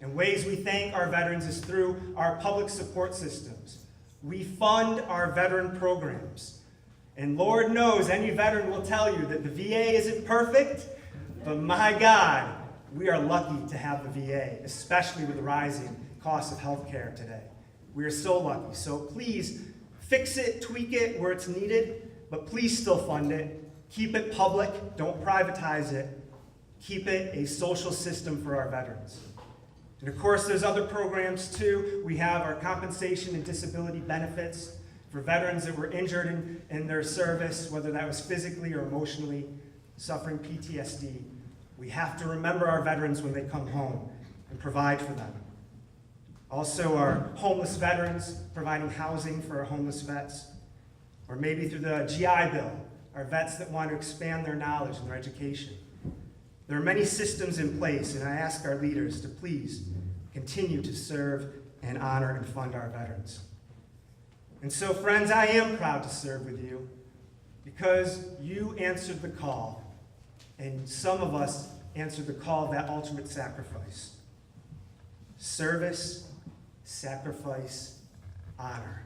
And ways we thank our veterans is through our public support systems. We fund our veteran programs. And Lord knows, any veteran will tell you that the VA isn't perfect, but my God, we are lucky to have the VA, especially with the rising cost of health care today. We are so lucky. So please fix it, tweak it where it's needed, but please still fund it. Keep it public. Don't privatize it. Keep it a social system for our veterans. And of course, there's other programs too. We have our compensation and disability benefits for veterans that were injured in their service, whether that was physically or emotionally, suffering PTSD. We have to remember our veterans when they come home and provide for them. Also, our homeless veterans, providing housing for our homeless vets. Or maybe through the GI Bill, our vets that want to expand their knowledge and their education. There are many systems in place, and I ask our leaders to please continue to serve and honor and fund our veterans. And so, friends, I am proud to serve with you because you answered the call, and some of us answered the call of that ultimate sacrifice. Service, sacrifice, honor.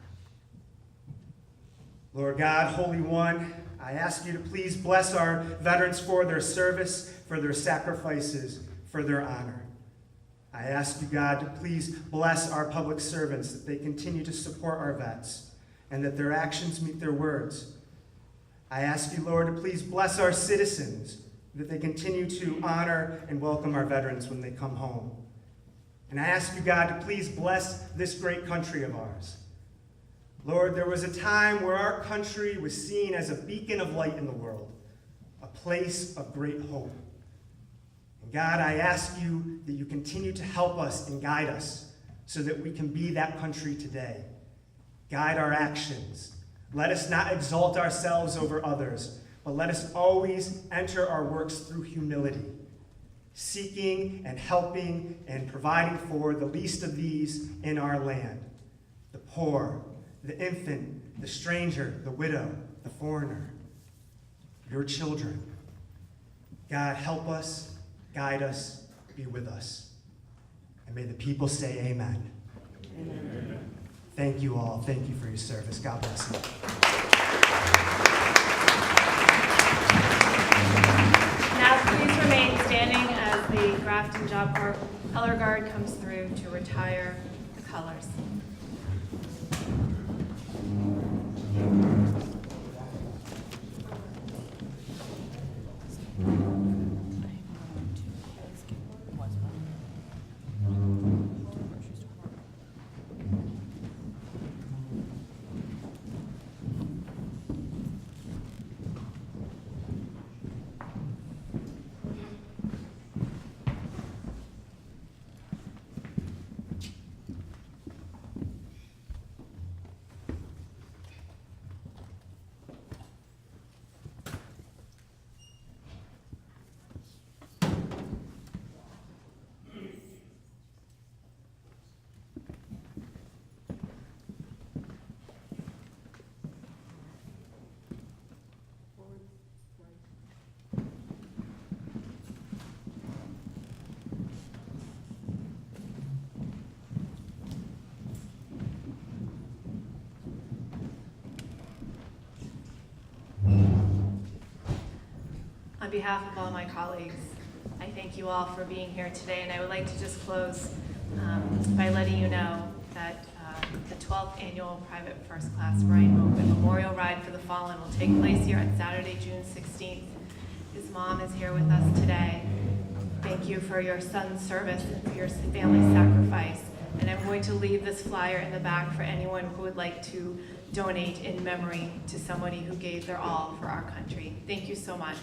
Lord God, Holy One, I ask you to please bless our veterans for their service, for their sacrifices, for their honor. I ask you, God, to please bless our public servants, that they continue to support our vets, and that their actions meet their words. I ask you, Lord, to please bless our citizens, that they continue to honor and welcome our veterans when they come home. And I ask you, God, to please bless this great country of ours. Lord, there was a time where our country was seen as a beacon of light in the world, a place of great hope. And God, I ask you that you continue to help us and guide us so that we can be that country today. Guide our actions. Let us not exalt ourselves over others, but let us always enter our works through humility, seeking and helping and providing for the least of these in our land, the poor, the infant, the stranger, the widow, the foreigner, your children. God, help us, guide us, be with us. And may the people say amen. Amen. Thank you all. Thank you for your service. God bless you. Now please remain standing as the Grafton Job Corps Color Guard comes through to retire the colors. On behalf of all my colleagues, I thank you all for being here today, and I would like to just close by letting you know that the 12th annual Private First Class Brian Mogan Memorial Ride for the Fallen will take place here on Saturday, June 16th. His mom is here with us today. Thank you for your son's service and for your family's sacrifice. And I'm going to leave this flyer in the back for anyone who would like to donate in memory to somebody who gave their all for our country. Thank you so much.